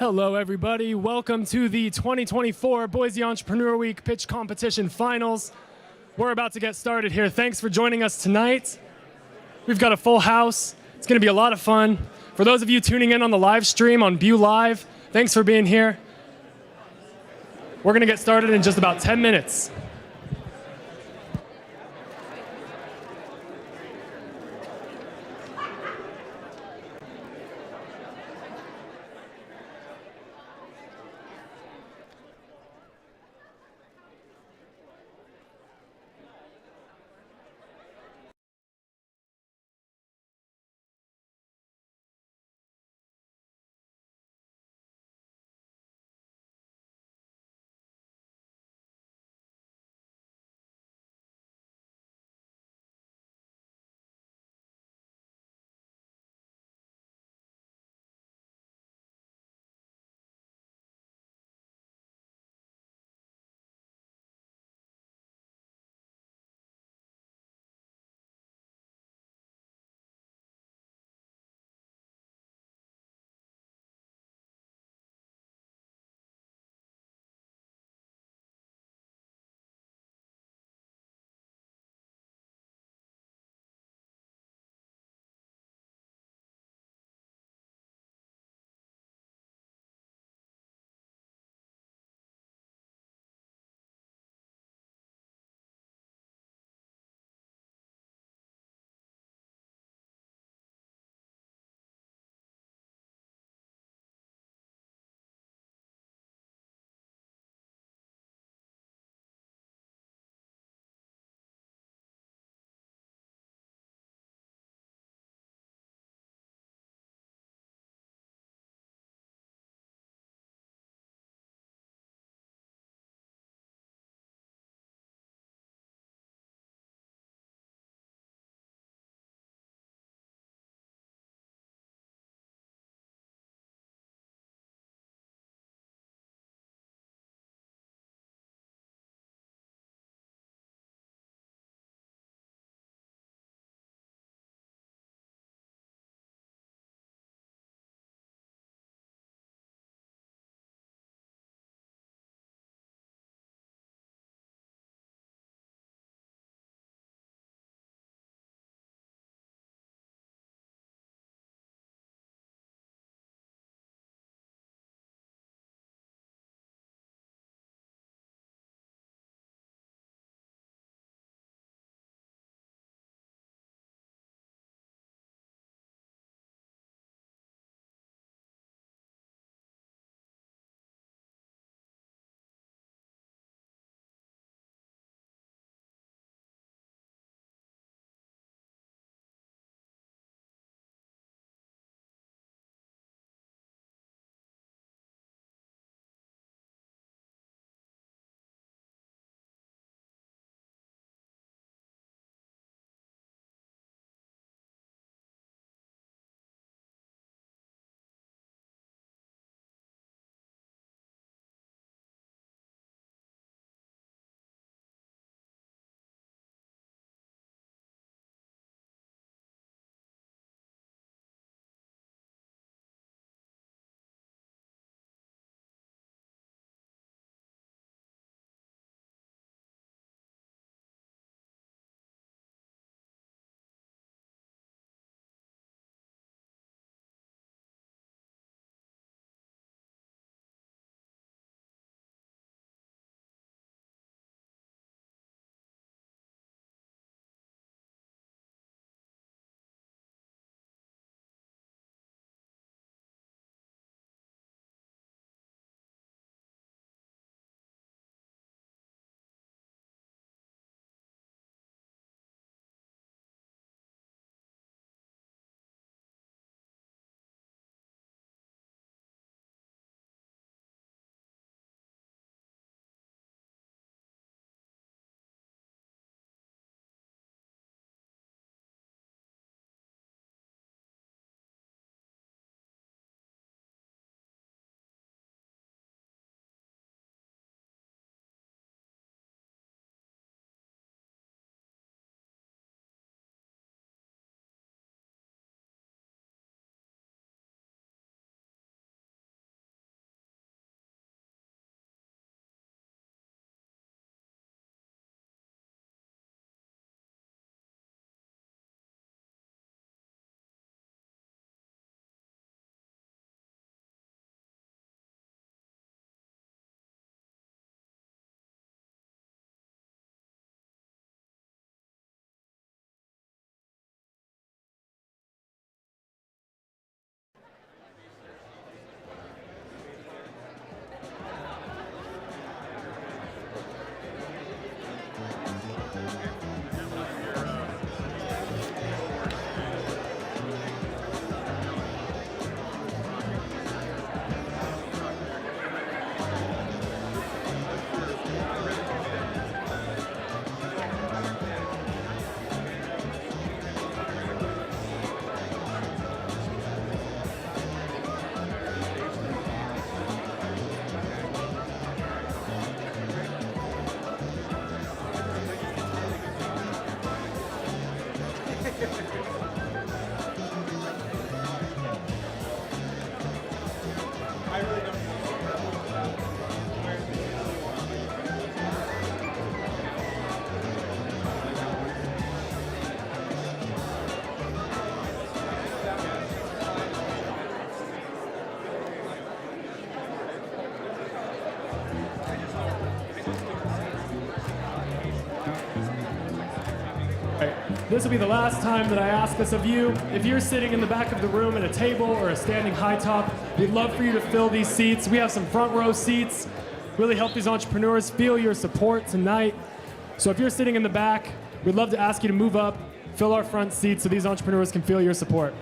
Hello, everybody. Welcome to the 2024 Boise Entrepreneur Week Pitch Competition Finals. We're about to get started here. Thanks for joining us tonight. We've got a full house. It's going to be a lot of fun. For those of you tuning in on the live stream on BEW Live, thanks for being here. We're going to get started in just about 10 minutes. This will be the last time that I ask this of you. If you're sitting in the back of the room at a table or a standing high top, we'd love for you to fill these seats. We have some front row seats. Really help these entrepreneurs feel your support tonight. So if you're sitting in the back, we'd love to ask you to move up, fill our front seats so these entrepreneurs can feel your support.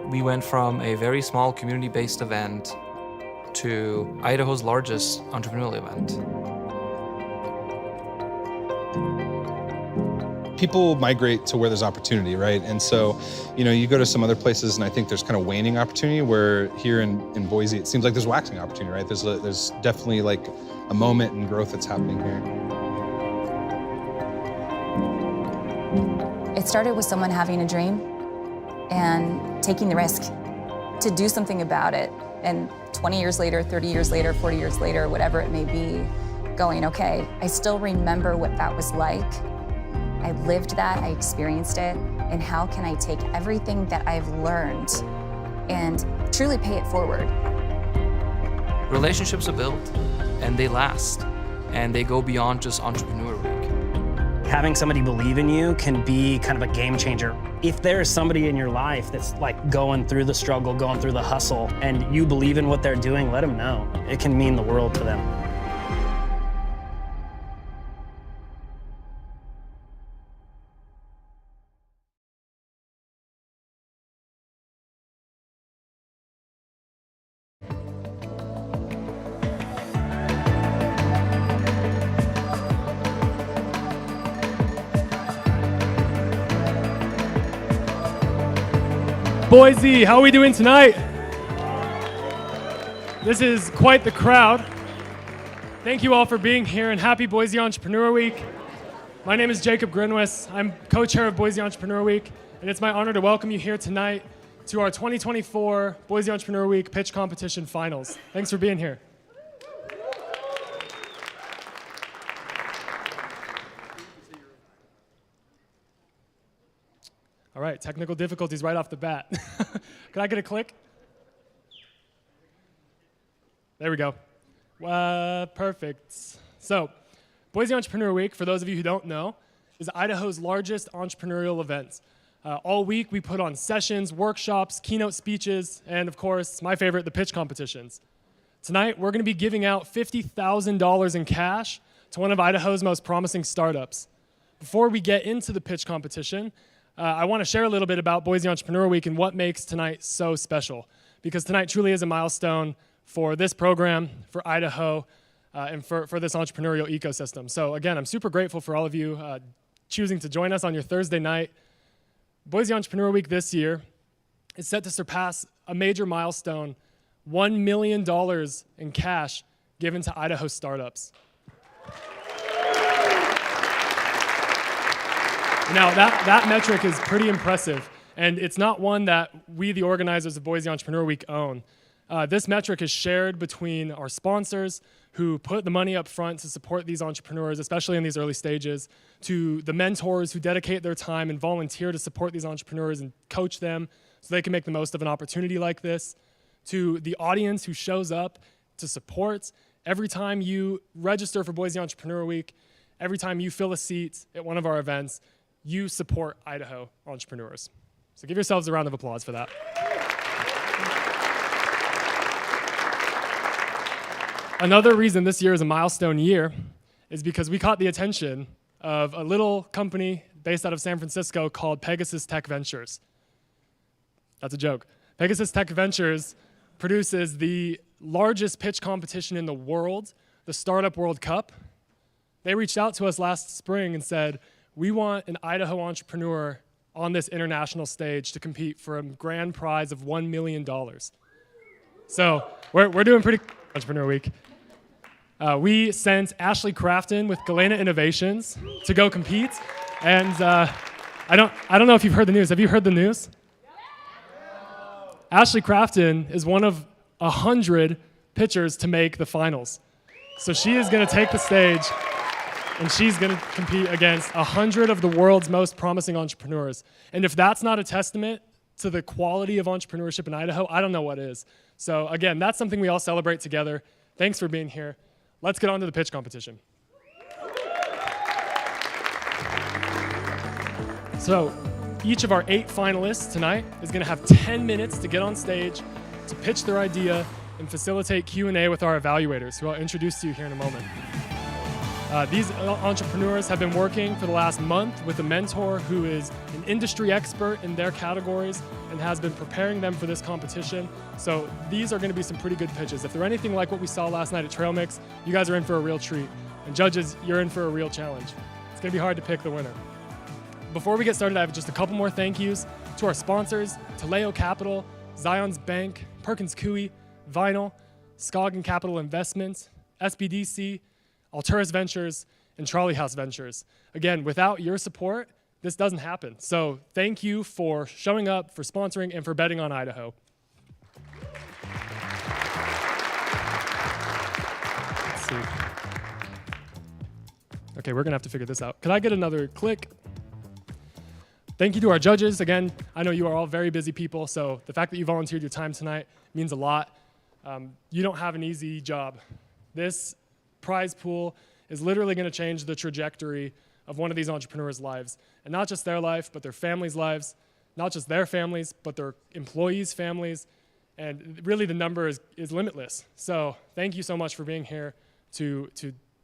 We went from a very small community-based event to Idaho's largest entrepreneurial event. People migrate to where there's opportunity, right? And so, you go to some other places and I think there's kind of waning opportunity, where here in Boise, it seems like there's waxing opportunity, right? There's definitely like a moment in growth that's happening here. It started with someone having a dream and taking the risk to do something about it. And 20 years later, 30 years later, 40 years later, whatever it may be, going, okay, I still remember what that was like. I lived that, I experienced it, and how can I take everything that I've learned and truly pay it forward? Relationships are built, and they last, and they go beyond just Entrepreneur Week. Having somebody believe in you can be kind of a game changer. If there is somebody in your life that's like going through the struggle, going through the hustle, and you believe in what they're doing, let them know. It can mean the world to them. Boise, how are we doing tonight? This is quite the crowd. Thank you all for being here, and happy Boise Entrepreneur Week. My name is Jacob Grinwis. I'm co-chair of Boise Entrepreneur Week, and it's my honor to welcome you here tonight to our 2024 Boise Entrepreneur Week Pitch Competition Finals. Thanks for being here. All right, technical difficulties right off the bat. Can I get a click? There we go. Perfect. So, Boise Entrepreneur Week, for those of you who don't know, is Idaho's largest entrepreneurial event. All week we put on sessions, workshops, keynote speeches, and of course, my favorite, the pitch competitions. Tonight, we're going to be giving out $50,000 in cash to one of Idaho's most promising startups. Before we get into the pitch competition, I want to share a little bit about Boise Entrepreneur Week and what makes tonight so special. Because tonight truly is a milestone for this program, for Idaho, and for this entrepreneurial ecosystem. So again, I'm super grateful for all of you choosing to join us on your Thursday night. Boise Entrepreneur Week this year is set to surpass a major milestone, $1 million in cash given to Idaho startups. Now, that metric is pretty impressive, and it's not one that we, the organizers of Boise Entrepreneur Week, own. This metric is shared between our sponsors, who put the money up front to support these entrepreneurs, especially in these early stages, to the mentors who dedicate their time and volunteer to support these entrepreneurs and coach them so they can make the most of an opportunity like this, to the audience who shows up to support. Every time you register for Boise Entrepreneur Week, every time you fill a seat at one of our events, you support Idaho entrepreneurs. So give yourselves a round of applause for that. Another reason this year is a milestone year is because we caught the attention of a little company based out of San Francisco called Pegasus Tech Ventures. That's a joke. Pegasus Tech Ventures produces the largest pitch competition in the world, the Startup World Cup. They reached out to us last spring and said, we want an Idaho entrepreneur on this international stage to compete for a grand prize of $1 million. So we're doing pretty good Entrepreneur Week. We sent Ashley Crafton with Galena Innovations to go compete. And I don't know if you've heard the news. Have you heard the news? Ashley Crafton is one of 100 pitchers to make the finals. So she is going to take the stage, and she's going to compete against 100 of the world's most promising entrepreneurs. And if that's not a testament to the quality of entrepreneurship in Idaho, I don't know what is. So again, that's something we all celebrate together. Thanks for being here. Let's get on to the pitch competition. So each of our 8 finalists tonight is going to have 10 minutes to get on stage, to pitch their idea, and facilitate Q&A with our evaluators, who I'll introduce to you here in a moment. These entrepreneurs have been working for the last month with a mentor who is an industry expert in their categories and has been preparing them for this competition. So these are going to be some pretty good pitches. If they're anything like what we saw last night at Trail Mix, you guys are in for a real treat. And judges, you're in for a real challenge. It's going to be hard to pick the winner. Before we get started, I have just a couple more thank yous to our sponsors, Taleo Capital, Zion's Bank, Perkins Coie, Vinyl, Scoggin Capital Investments, SBDC, Alturas Ventures, and Trolley House Ventures. Again, without your support, this doesn't happen. So thank you for showing up, for sponsoring, and for betting on Idaho. Let's see. Okay, we're gonna have to figure this out. Could I get another click? Thank you to our judges. Again, I know you are all very busy people, so the fact that you volunteered your time tonight means a lot. You don't have an easy job. This prize pool is literally going to change the trajectory of one of these entrepreneurs' lives. And not just their life, but their families' lives. Not just their families, but their employees' families. And really the number is limitless. So thank you so much for being here to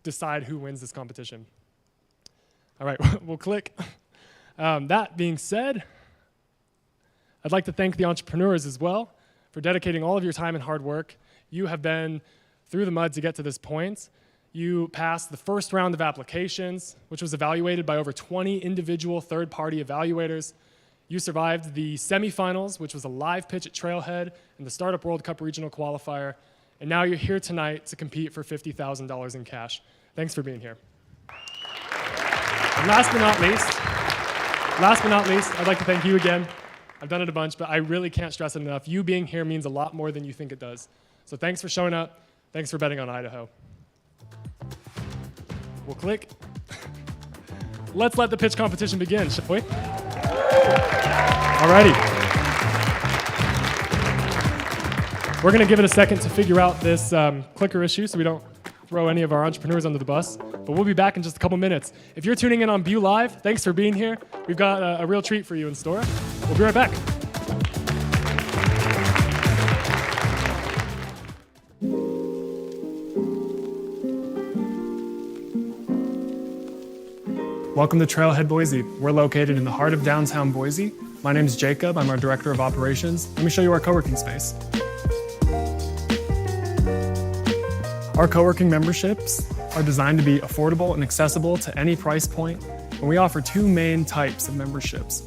decide who wins this competition. All right, we'll click. That being said, I'd like to thank the entrepreneurs as well for dedicating all of your time and hard work. You have been through the mud to get to this point. You passed the first round of applications, which was evaluated by over 20 individual third-party evaluators. You survived the semifinals, which was a live pitch at Trailhead and the Startup World Cup Regional Qualifier. And now you're here tonight to compete for $50,000 in cash. Thanks for being here. And last but not least, I'd like to thank you again. I've done it a bunch, but I really can't stress it enough. You being here means a lot more than you think it does. So thanks for showing up. Thanks for betting on Idaho. We'll click. Let's let the pitch competition begin, shall we? Alrighty. We're going to give it a second to figure out this clicker issue so we don't throw any of our entrepreneurs under the bus. But we'll be back in just a couple minutes. If you're tuning in on BEW Live, thanks for being here. We've got a real treat for you in store. We'll be right back. Welcome to Trailhead Boise. We're located in the heart of downtown Boise. My name is Jacob. I'm our Director of Operations. Let me show you our co-working space. Our co-working memberships are designed to be affordable and accessible to any price point, and we offer two main types of memberships.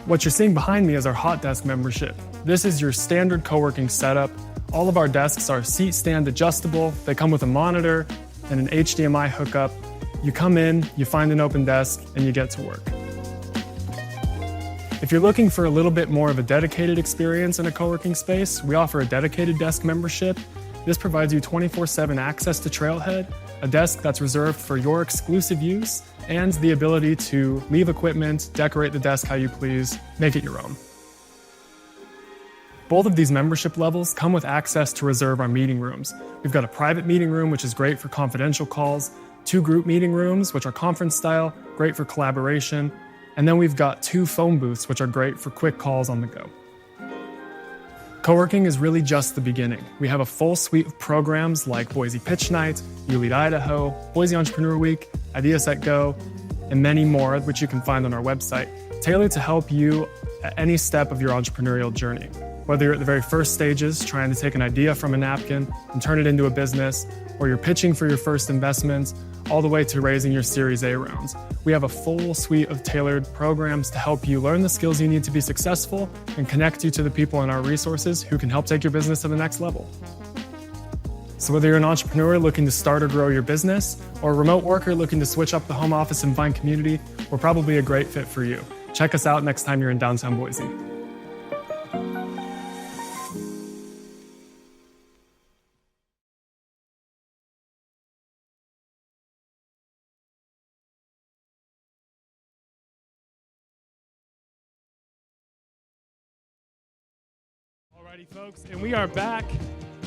What you're seeing behind me is our hot desk membership. This is your standard co-working setup. All of our desks are seat stand adjustable. They come with a monitor and an HDMI hookup. You come in, you find an open desk, and you get to work. If you're looking for a little bit more of a dedicated experience in a co-working space, we offer a dedicated desk membership. This provides you 24/7 access to Trailhead, a desk that's reserved for your exclusive use, and the ability to leave equipment, decorate the desk how you please, make it your own. Both of these membership levels come with access to reserve our meeting rooms. We've got a private meeting room, which is great for confidential calls, 2 group meeting rooms, which are conference style, great for collaboration, and then we've got 2 phone booths, which are great for quick calls on the go. Co-working is really just the beginning. We have a full suite of programs like Boise Pitch Night, You Lead Idaho, Boise Entrepreneur Week, Ideas at Go, and many more, which you can find on our website, tailored to help you at any step of your entrepreneurial journey. Whether you're at the very first stages, trying to take an idea from a napkin and turn it into a business, or you're pitching for your first investments, all the way to raising your Series A rounds. We have a full suite of tailored programs to help you learn the skills you need to be successful and connect you to the people in our resources who can help take your business to the next level. So whether you're an entrepreneur looking to start or grow your business, or a remote worker looking to switch up the home office and find community, we're probably a great fit for you. Check us out next time you're in downtown Boise. Alrighty, folks, and we are back.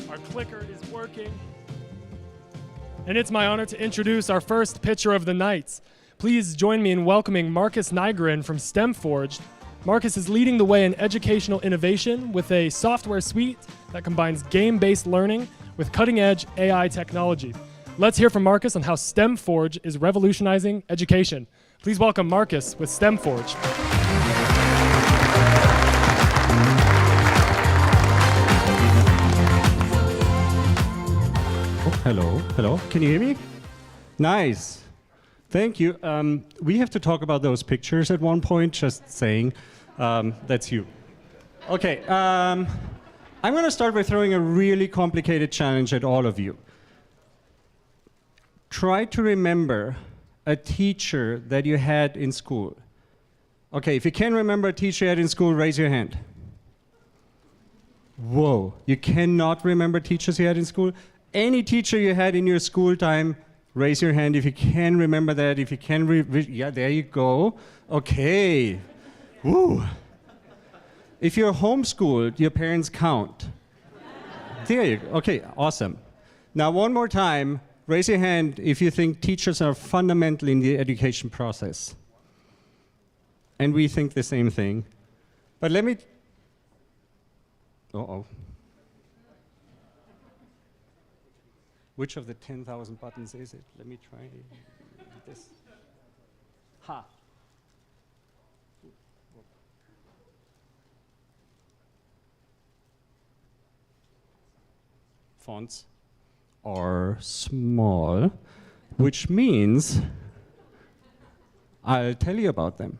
Our clicker is working. And it's my honor to introduce our first pitcher of the night. Please join me in welcoming Marcus Nygren from STEMforged. Marcus is leading the way in educational innovation with a software suite that combines game-based learning with cutting-edge AI technology. Let's hear from Marcus on how STEMforged is revolutionizing education. Please welcome Marcus with STEMforged. Hello. Can you hear me? Nice. Thank you. We have to talk about those pictures at one point, just saying. That's you. Okay. I'm going to start by throwing a really complicated challenge at all of you. Try to remember a teacher that you had in school. Okay, if you can remember a teacher you had in school, raise your hand. Whoa, you cannot remember teachers you had in school? Any teacher you had in your school time, raise your hand if you can remember that. If you can, yeah, there you go. Okay. Woo. If you're homeschooled, your parents count. There you go. Okay, awesome. Now, one more time, raise your hand if you think teachers are fundamental in the education process. And we think the same thing. But let me... Uh-oh. Which of the 10,000 buttons is it? Let me try this. Ha. Fonts are small, which means I'll tell you about them.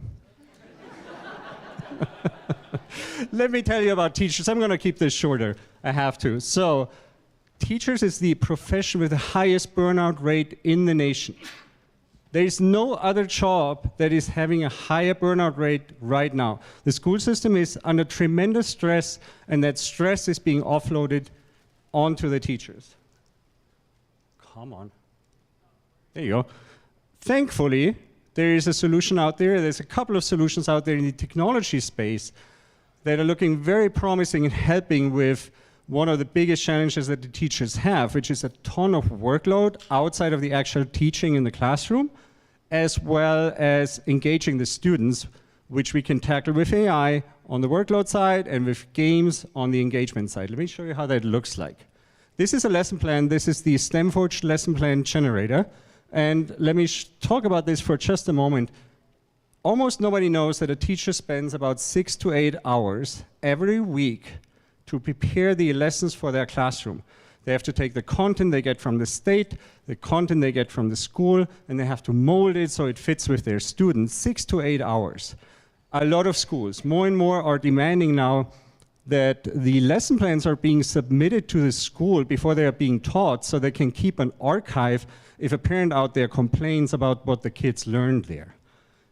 Let me tell you about teachers. I'm going to keep this shorter. I have to. So, teachers is the profession with the highest burnout rate in the nation. There is no other job that is having a higher burnout rate right now. The school system is under tremendous stress, and that stress is being offloaded onto the teachers. Come on. There you go. Thankfully, there is a solution out there. There's a couple of solutions out there in the technology space that are looking very promising and helping with one of the biggest challenges that the teachers have, which is a ton of workload outside of the actual teaching in the classroom, as well as engaging the students, which we can tackle with AI on the workload side and with games on the engagement side. Let me show you how that looks like. This is a lesson plan. This is the StemForge lesson plan generator. And let me talk about this for just a moment. Almost nobody knows that a teacher spends about 6 to 8 hours every week to prepare the lessons for their classroom. They have to take the content they get from the state, the content they get from the school, and they have to mold it so it fits with their students. 6 to 8 hours. A lot of schools, more and more, are demanding now that the lesson plans are being submitted to the school before they are being taught, so they can keep an archive if a parent out there complains about what the kids learned there.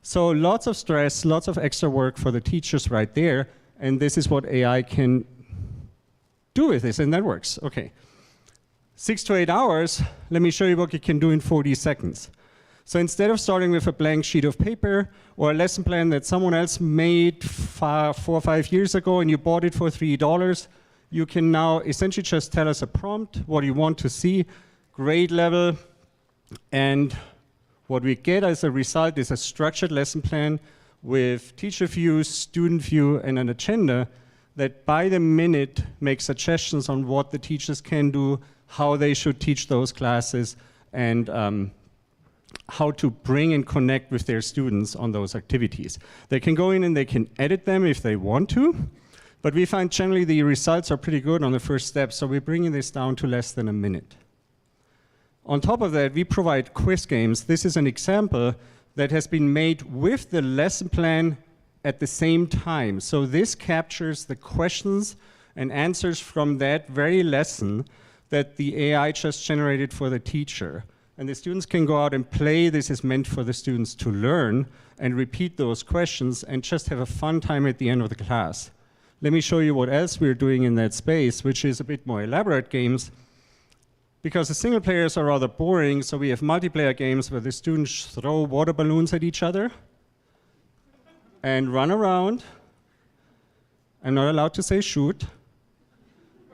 So lots of stress, lots of extra work for the teachers right there, and this is what AI can do with this, and that works. Okay. 6 to 8 hours, let me show you what you can do in 40 seconds. So instead of starting with a blank sheet of paper or a lesson plan that someone else made 4 or 5 years ago and you bought it for $3, you can now essentially just tell us a prompt, what you want to see, grade level, and what we get as a result is a structured lesson plan with teacher view, student view, and an agenda that by the minute makes suggestions on what the teachers can do, how they should teach those classes, and how to bring and connect with their students on those activities. They can go in and they can edit them if they want to, but we find generally the results are pretty good on the first step, so we're bringing this down to less than a minute. On top of that, we provide quiz games. This is an example that has been made with the lesson plan at the same time. So this captures the questions and answers from that very lesson that the AI just generated for the teacher. And the students can go out and play. This is meant for the students to learn and repeat those questions and just have a fun time at the end of the class. Let me show you what else we're doing in that space, which is a bit more elaborate games. Because the single players are rather boring, so we have multiplayer games where the students throw water balloons at each other and run around. I'm not allowed to say shoot.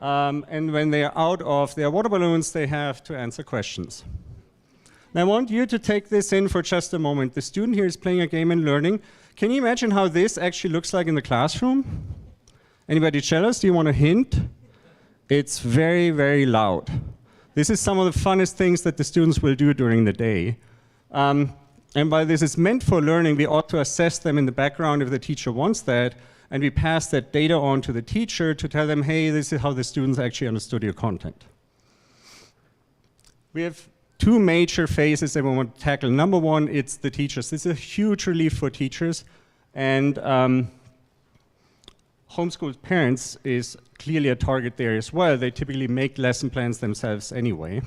And when they are out of their water balloons, they have to answer questions. Now I want you to take this in for just a moment. The student here is playing a game and learning. Can you imagine how this actually looks like in the classroom? Anybody jealous? Do you want a hint? It's very, very loud. This is some of the funnest things that the students will do during the day. And while this is meant for learning, we ought to assess them in the background if the teacher wants that, and we pass that data on to the teacher to tell them, hey, this is how the students actually understood your content. We have 2 major phases that we want to tackle. Number one, it's the teachers. This is a huge relief for teachers, and homeschooled parents is clearly a target there as well. They typically make lesson plans themselves anyway.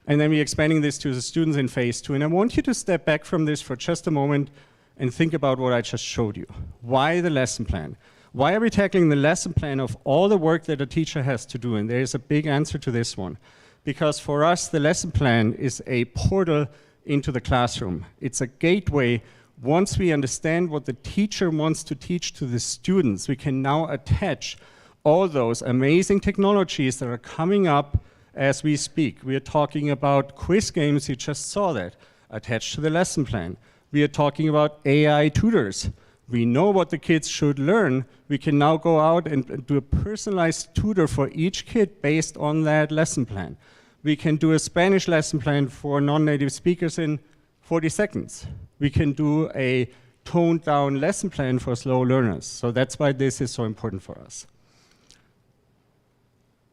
And then we're expanding this to the students in phase 2. And I want you to step back from this for just a moment and think about what I just showed you. Why the lesson plan? Why are we tackling the lesson plan of all the work that a teacher has to do? And there's a big answer to this one. Because for us, the lesson plan is a portal into the classroom. It's a gateway. Once we understand what the teacher wants to teach to the students, we can now attach all those amazing technologies that are coming up as we speak. We are talking about quiz games, you just saw that, attached to the lesson plan. We are talking about AI tutors. We know what the kids should learn. We can now go out and do a personalized tutor for each kid based on that lesson plan. We can do a Spanish lesson plan for non-native speakers in 40 seconds. We can do a toned down lesson plan for slow learners. So that's why this is so important for us.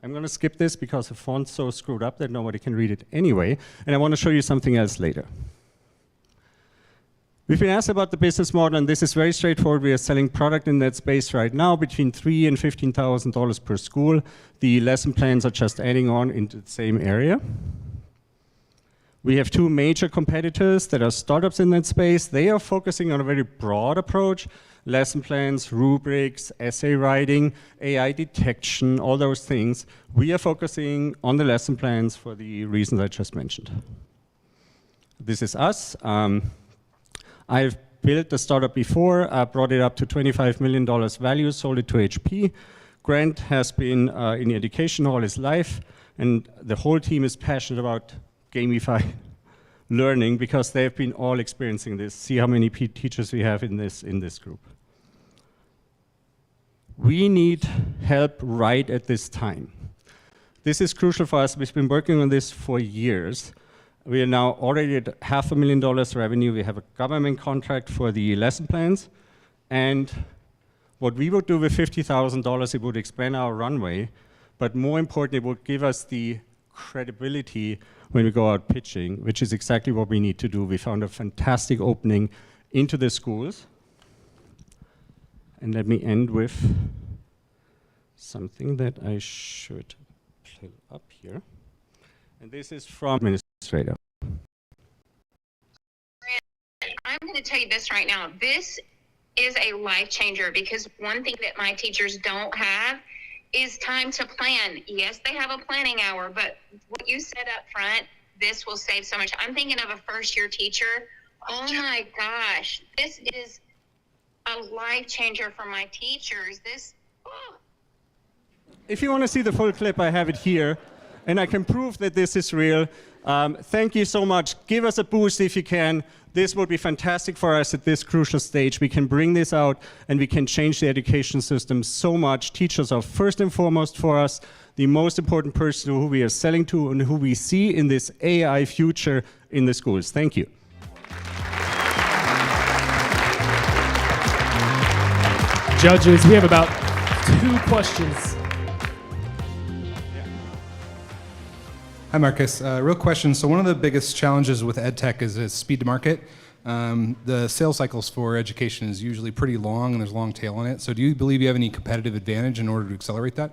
I'm going to skip this because the font's so screwed up that nobody can read it anyway. And I want to show you something else later. We've been asked about the business model, and this is very straightforward. We are selling product in that space right now between $3,000 and $15,000 per school. The lesson plans are just adding on into the same area. We have two major competitors that are startups in that space. They are focusing on a very broad approach: lesson plans, rubrics, essay writing, AI detection, all those things. We are focusing on the lesson plans for the reasons I just mentioned. This is us. I've built the startup before, brought it up to $25 million value, sold it to HP. Grant has been in education all his life, and the whole team is passionate about gamify learning because they've been all experiencing this. See how many teachers we have in this group. We need help right at this time. This is crucial for us. We've been working on this for years. We are now already at $500,000 revenue. We have a government contract for the lesson plans. And what we would do with $50,000, it would expand our runway. But more importantly, it would give us the credibility when we go out pitching, which is exactly what we need to do. We found a fantastic opening into the schools. And let me end with something that I should pull up here. And this is from Administrator. I'm going to tell you this right now. This is a life changer because one thing that my teachers don't have is time to plan. Yes, they have a planning hour, but what you said up front, this will save so much. I'm thinking of a first-year teacher. Oh my gosh, this is a life changer for my teachers. If you want to see the full clip, I have it here, and I can prove that this is real. Thank you so much. Give us a boost if you can. This would be fantastic for us at this crucial stage. We can bring this out and we can change the education system so much. Teachers are first and foremost for us the most important person who we are selling to and who we see in this AI future in the schools. Thank you. Judges, we have about 2 questions. Hi, Marcus. Real question. So one of the biggest challenges with EdTech is speed to market. The sales cycles for education is usually pretty long and there's a long tail on it. So do you believe you have any competitive advantage in order to accelerate that?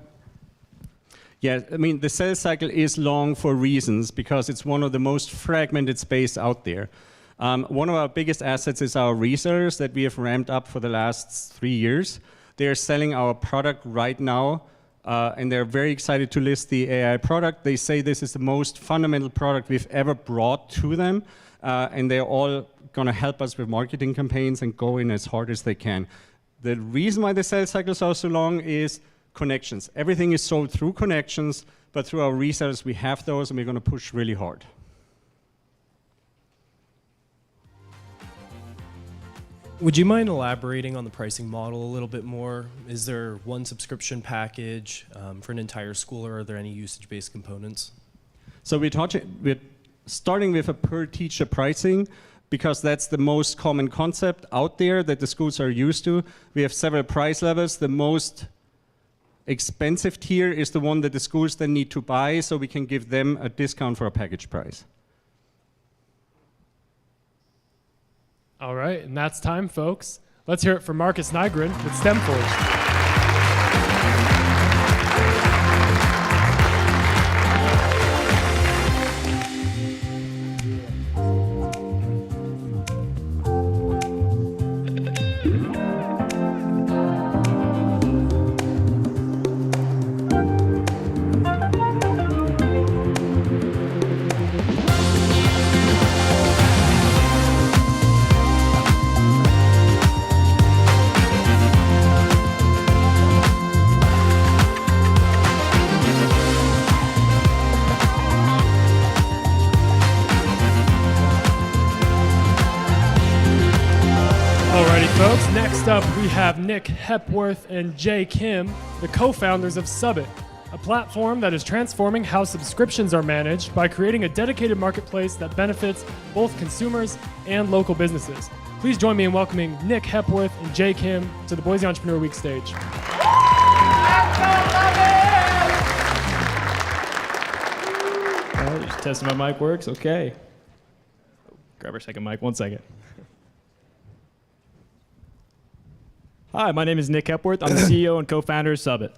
Yeah, I mean, the sales cycle is long for reasons because it's one of the most fragmented space out there. One of our biggest assets is our resellers that we have ramped up for the last 3 years. They are selling our product right now. And they're very excited to list the AI product. They say this is the most fundamental product we've ever brought to them. And they're all going to help us with marketing campaigns and go in as hard as they can. The reason why the sales cycles are so long is connections. Everything is sold through connections, but through our resellers, we have those, and we're going to push really hard. Would you mind elaborating on the pricing model a little bit more? Is there one subscription package for an entire school, or are there any usage-based components? So we're starting with a per teacher pricing because that's the most common concept out there that the schools are used to. We have several price levels. The most expensive tier is the one that the schools then need to buy, so we can give them a discount for a package price. All right, and that's time, folks. Let's hear it for Marcus Nygren with STEMforge. Folks, next up we have Nick Hepworth and Jay Kim, the co-founders of Subbit, a platform that is transforming how subscriptions are managed by creating a dedicated marketplace that benefits both consumers and local businesses. Please join me in welcoming Nick Hepworth and Jay Kim to the Boise Entrepreneur Week stage. Just testing my mic works, okay. Grab our second mic, 1 second. Hi, my name is Nick Hepworth. I'm the CEO and co-founder of Subbit.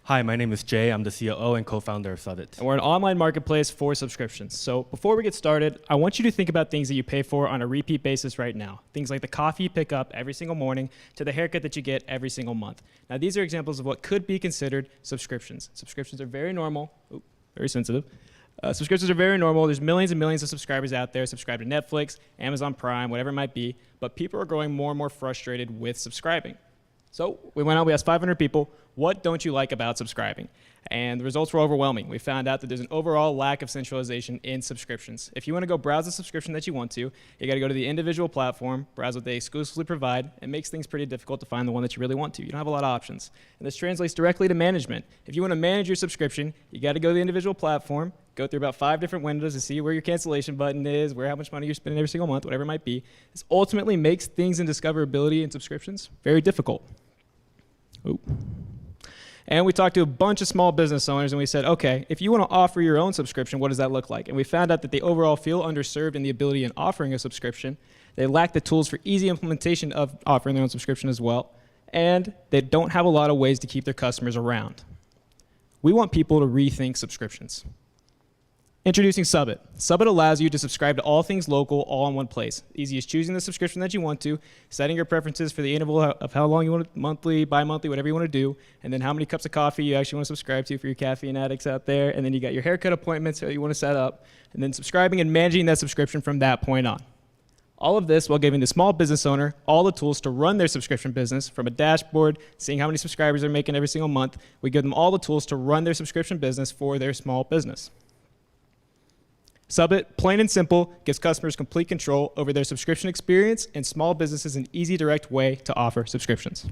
Hi, my name is Jay. I'm the COO and co-founder of Subbit. And we're an online marketplace for subscriptions. So before we get started, I want you to think about things that you pay for on a repeat basis right now. Things like the coffee you pick up every single morning to the haircut that you get every single month. Now, these are examples of what could be considered subscriptions. Subscriptions are very normal. Ooh, very sensitive. Subscriptions are very normal. There's millions and millions of subscribers out there, subscribe to Netflix, Amazon Prime, whatever it might be. But people are growing more and more frustrated with subscribing. So we went out, we asked 500 people, what don't you like about subscribing? And the results were overwhelming. We found out that there's an overall lack of centralization in subscriptions. If you want to go browse the subscription that you want to, you got to go to the individual platform, browse what they exclusively provide. It makes things pretty difficult to find the one that you really want to. You don't have a lot of options. And this translates directly to management. If you want to manage your subscription, you got to go to the individual platform, go through about 5 different windows to see where your cancellation button is, how much money you're spending every single month, whatever it might be. This ultimately makes things in discoverability and subscriptions very difficult. Ooh. And we talked to a bunch of small business owners and we said, okay, if you want to offer your own subscription, what does that look like? And we found out that they overall feel underserved in the ability in offering a subscription. They lack the tools for easy implementation of offering their own subscription as well. And they don't have a lot of ways to keep their customers around. We want people to rethink subscriptions. Introducing Subbit. Subbit allows you to subscribe to all things local, all in one place. Easy as choosing the subscription that you want to, setting your preferences for the interval of how long you want it, monthly, bi-monthly, whatever you want to do, and then how many cups of coffee you actually want to subscribe to for your caffeine addicts out there, and then you got your haircut appointments that you want to set up, and then subscribing and managing that subscription from that point on. All of this while giving the small business owner all the tools to run their subscription business from a dashboard, seeing how many subscribers they're making every single month. We give them all the tools to run their subscription business for their small business. Subbit, plain and simple, gives customers complete control over their subscription experience and small businesses an easy, direct way to offer subscriptions.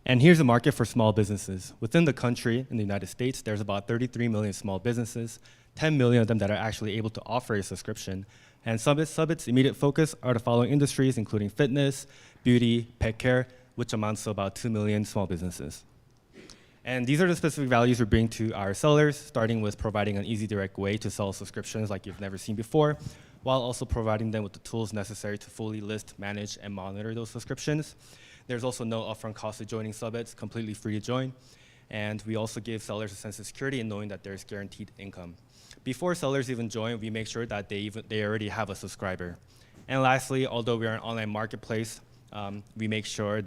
And here's the market for small businesses. Within the country, in the United States, there's about 33 million small businesses, 10 million of them that are actually able to offer a subscription. And Subbit's immediate focus are the following industries, including fitness, beauty, pet care, which amounts to about 2 million small businesses. And these are the specific values we bring to our sellers, starting with providing an easy, direct way to sell subscriptions like you've never seen before, while also providing them with the tools necessary to fully list, manage, and monitor those subscriptions. There's also no upfront cost to joining Subbit. It's completely free to join. And we also give sellers a sense of security in knowing that there's guaranteed income. Before sellers even join, we make sure that they already have a subscriber. And lastly, although we are an online marketplace, we want to make sure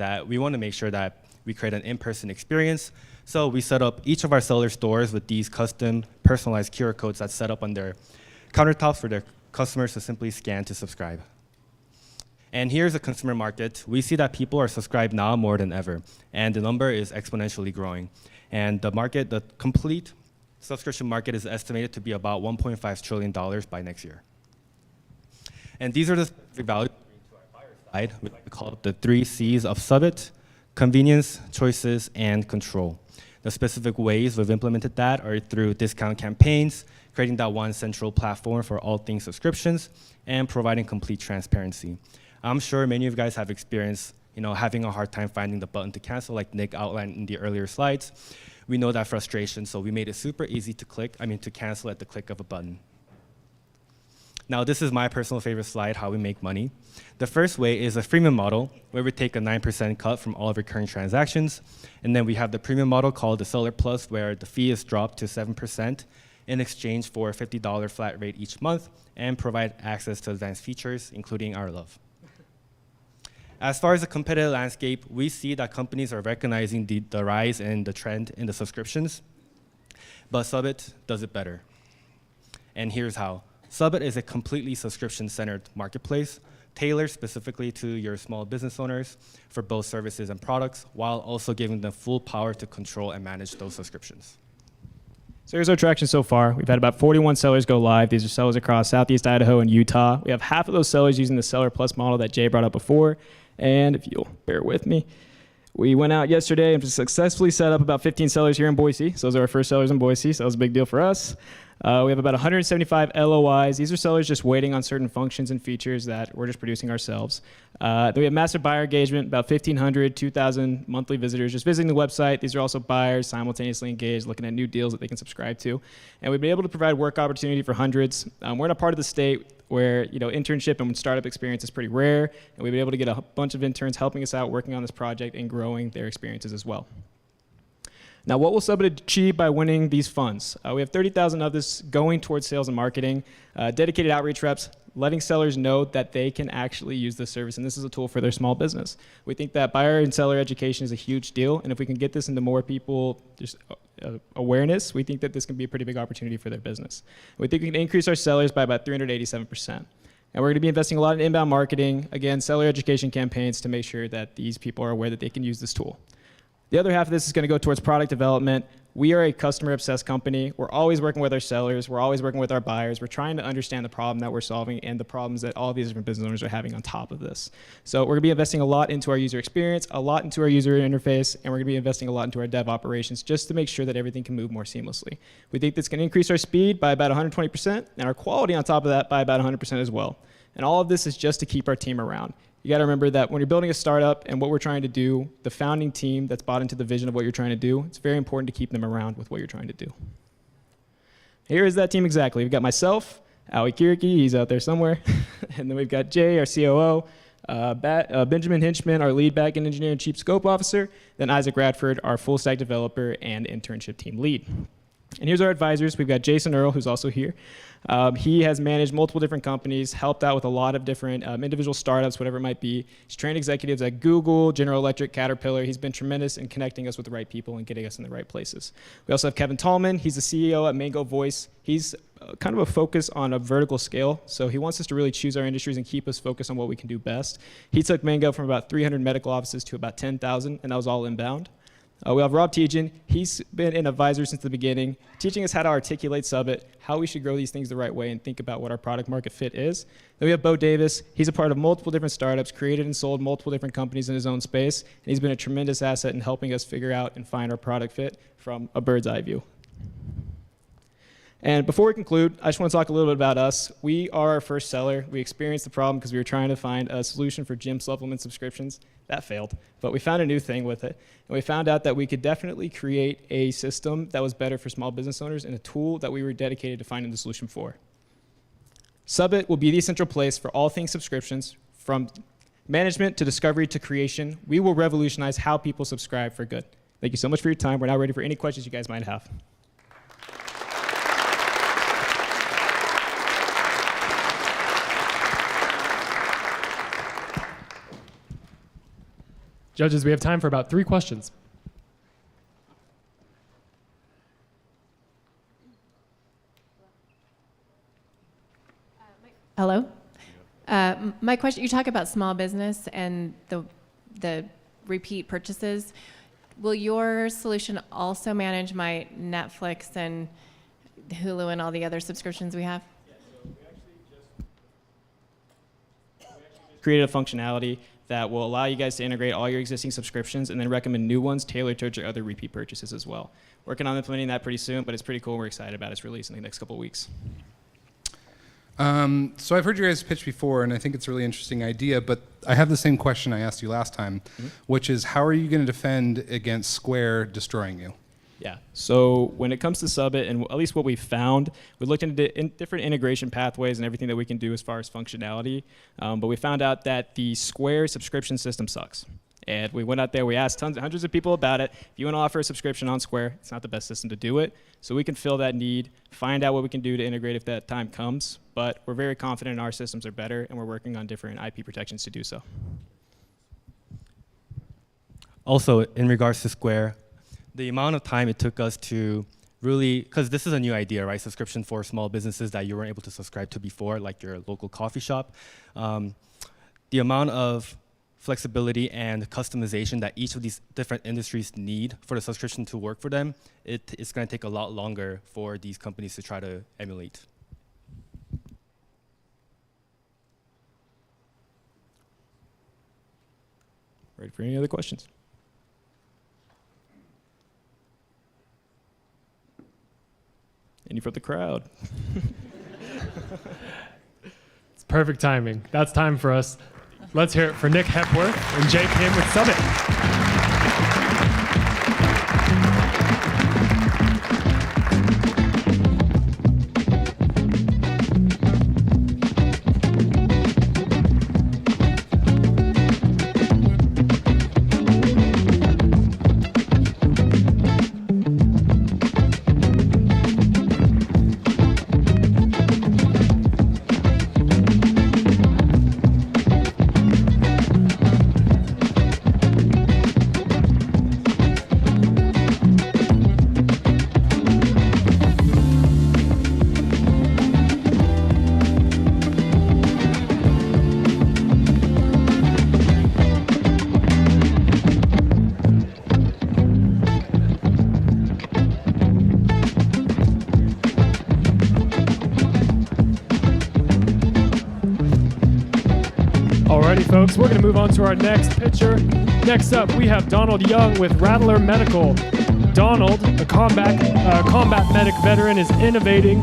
that we create an in-person experience. So we set up each of our seller stores with these custom personalized QR codes that's set up on their countertops for their customers to simply scan to subscribe. And here's the consumer market. We see that people are subscribed now more than ever, and the number is exponentially growing. And the complete subscription market is estimated to be about $1.5 trillion by next year. And these are the specific values to our buyer side. We like to call it the 3 C's of Subbit: convenience, choices, and control. The specific ways we've implemented that are through discount campaigns, creating that one central platform for all things subscriptions, and providing complete transparency. I'm sure many of you guys have experienced having a hard time finding the button to cancel, like Nick outlined in the earlier slides. We know that frustration, so we made it super easy to cancel at the click of a button. Now, this is my personal favorite slide, how we make money. The first way is a freemium model, where we take a 9% cut from all recurring transactions. And then we have the premium model called the Seller Plus, where the fee is dropped to 7% in exchange for a $50 flat rate each month and provide access to advanced features, including our love. As far as the competitive landscape, we see that companies are recognizing the rise and the trend in the subscriptions, but Subbit does it better. And here's how. Subbit is a completely subscription-centered marketplace, tailored specifically to your small business owners for both services and products, while also giving them full power to control and manage those subscriptions. So here's our traction so far. We've had about 41 sellers go live. These are sellers across Southeast Idaho and Utah. We have half of those sellers using the Seller Plus model that Jay brought up before. And if you'll bear with me, we went out yesterday and successfully set up about 15 sellers here in Boise. So those are our first sellers in Boise, so that was a big deal for us. We have about 175 LOIs. These are sellers just waiting on certain functions and features that we're just producing ourselves. Then we have massive buyer engagement, about 1,500, 2,000 monthly visitors just visiting the website. These are also buyers simultaneously engaged, looking at new deals that they can subscribe to. And we've been able to provide work opportunity for hundreds. We're in a part of the state where internship and startup experience is pretty rare, and we've been able to get a bunch of interns helping us out, working on this project and growing their experiences as well. Now, what will Subbit achieve by winning these funds? We have 30,000 of this going towards sales and marketing, dedicated outreach reps, letting sellers know that they can actually use this service, and this is a tool for their small business. We think that buyer and seller education is a huge deal, and if we can get this into more people, just awareness, we think that this can be a pretty big opportunity for their business. We think we can increase our sellers by about 387%. And we're going to be investing a lot in inbound marketing, again, seller education campaigns to make sure that these people are aware that they can use this tool. The other half of this is going to go towards product development. We are a customer-obsessed company. We're always working with our sellers. We're always working with our buyers. We're trying to understand the problem that we're solving and the problems that all these different business owners are having on top of this. So we're going to be investing a lot into our user experience, a lot into our user interface, and we're going to be investing a lot into our dev operations just to make sure that everything can move more seamlessly. We think this can increase our speed by about 120% and our quality on top of that by about 100% as well. And all of this is just to keep our team around. You got to remember that when you're building a startup and what we're trying to do, the founding team that's bought into the vision of what you're trying to do, it's very important to keep them around with what you're trying to do. Here is that team exactly. We've got myself, Aoi Kiriki, he's out there somewhere, and then we've got Jay, our COO, Benjamin Hinchman, our lead backend engineer and chief scope officer, then Isaac Radford, our full stack developer and internship team lead. And here's our advisors. We've got Jason Earl, who's also here. He has managed multiple different companies, helped out with a lot of different individual startups, whatever it might be. He's trained executives at Google, General Electric, Caterpillar. He's been tremendous in connecting us with the right people and getting us in the right places. We also have Kevin Tallman. He's the CEO at Mango Voice. He's kind of a focus on a vertical scale, so he wants us to really choose our industries and keep us focused on what we can do best. He took Mango from about 300 medical offices to about 10,000, and that was all inbound. We have Rob Tejan. He's been an advisor since the beginning, teaching us how to articulate Subbit, how we should grow these things the right way, and think about what our product market fit is. Then we have Bo Davis. He's a part of multiple different startups, created and sold multiple different companies in his own space, and he's been a tremendous asset in helping us figure out and find our product fit from a bird's eye view. And before we conclude, I just want to talk a little bit about us. We are our first seller. We experienced the problem because we were trying to find a solution for gym supplement subscriptions. That failed, but we found a new thing with it. And we found out that we could definitely create a system that was better for small business owners and a tool that we were dedicated to finding the solution for. Subbit will be the central place for all things subscriptions, from management to discovery to creation. We will revolutionize how people subscribe for good. Thank you so much for your time. We're now ready for any questions you guys might have. Judges, we have time for about 3 questions. Hello. My question, you talk about small business and the repeat purchases. Will your solution also manage my Netflix and Hulu and all the other subscriptions we have? Yeah, so we actually created a functionality that will allow you guys to integrate all your existing subscriptions and then recommend new ones tailored towards your other repeat purchases as well. Working on implementing that pretty soon, but it's pretty cool. We're excited about its release in the next couple of weeks. So I've heard you guys pitch before, and I think it's a really interesting idea, but I have the same question I asked you last time, which is how are you going to defend against Square destroying you? Yeah, so when it comes to Subbit, and at least what we found, we looked into different integration pathways and everything that we can do as far as functionality, but we found out that the Square subscription system sucks. And we went out there, we asked hundreds of people about it. If you want to offer a subscription on Square, it's not the best system to do it. So we can fill that need, find out what we can do to integrate if that time comes, but we're very confident our systems are better, and we're working on different IP protections to do so. Also, in regards to Square, the amount of time it took us to really, because this is a new idea, right? Subscription for small businesses that you weren't able to subscribe to before, like your local coffee shop. The amount of flexibility and customization that each of these different industries need for the subscription to work for them, it's going to take a lot longer for these companies to try to emulate. Ready for any other questions? Any from the crowd? It's perfect timing. That's time for us. Let's hear it for Nick Hepworth and Jay Kim with Subbit. folks. We're going to move on to our next pitcher. Next up, we have Donald Young with Rattler Medical. Donald, a combat medic veteran, is innovating.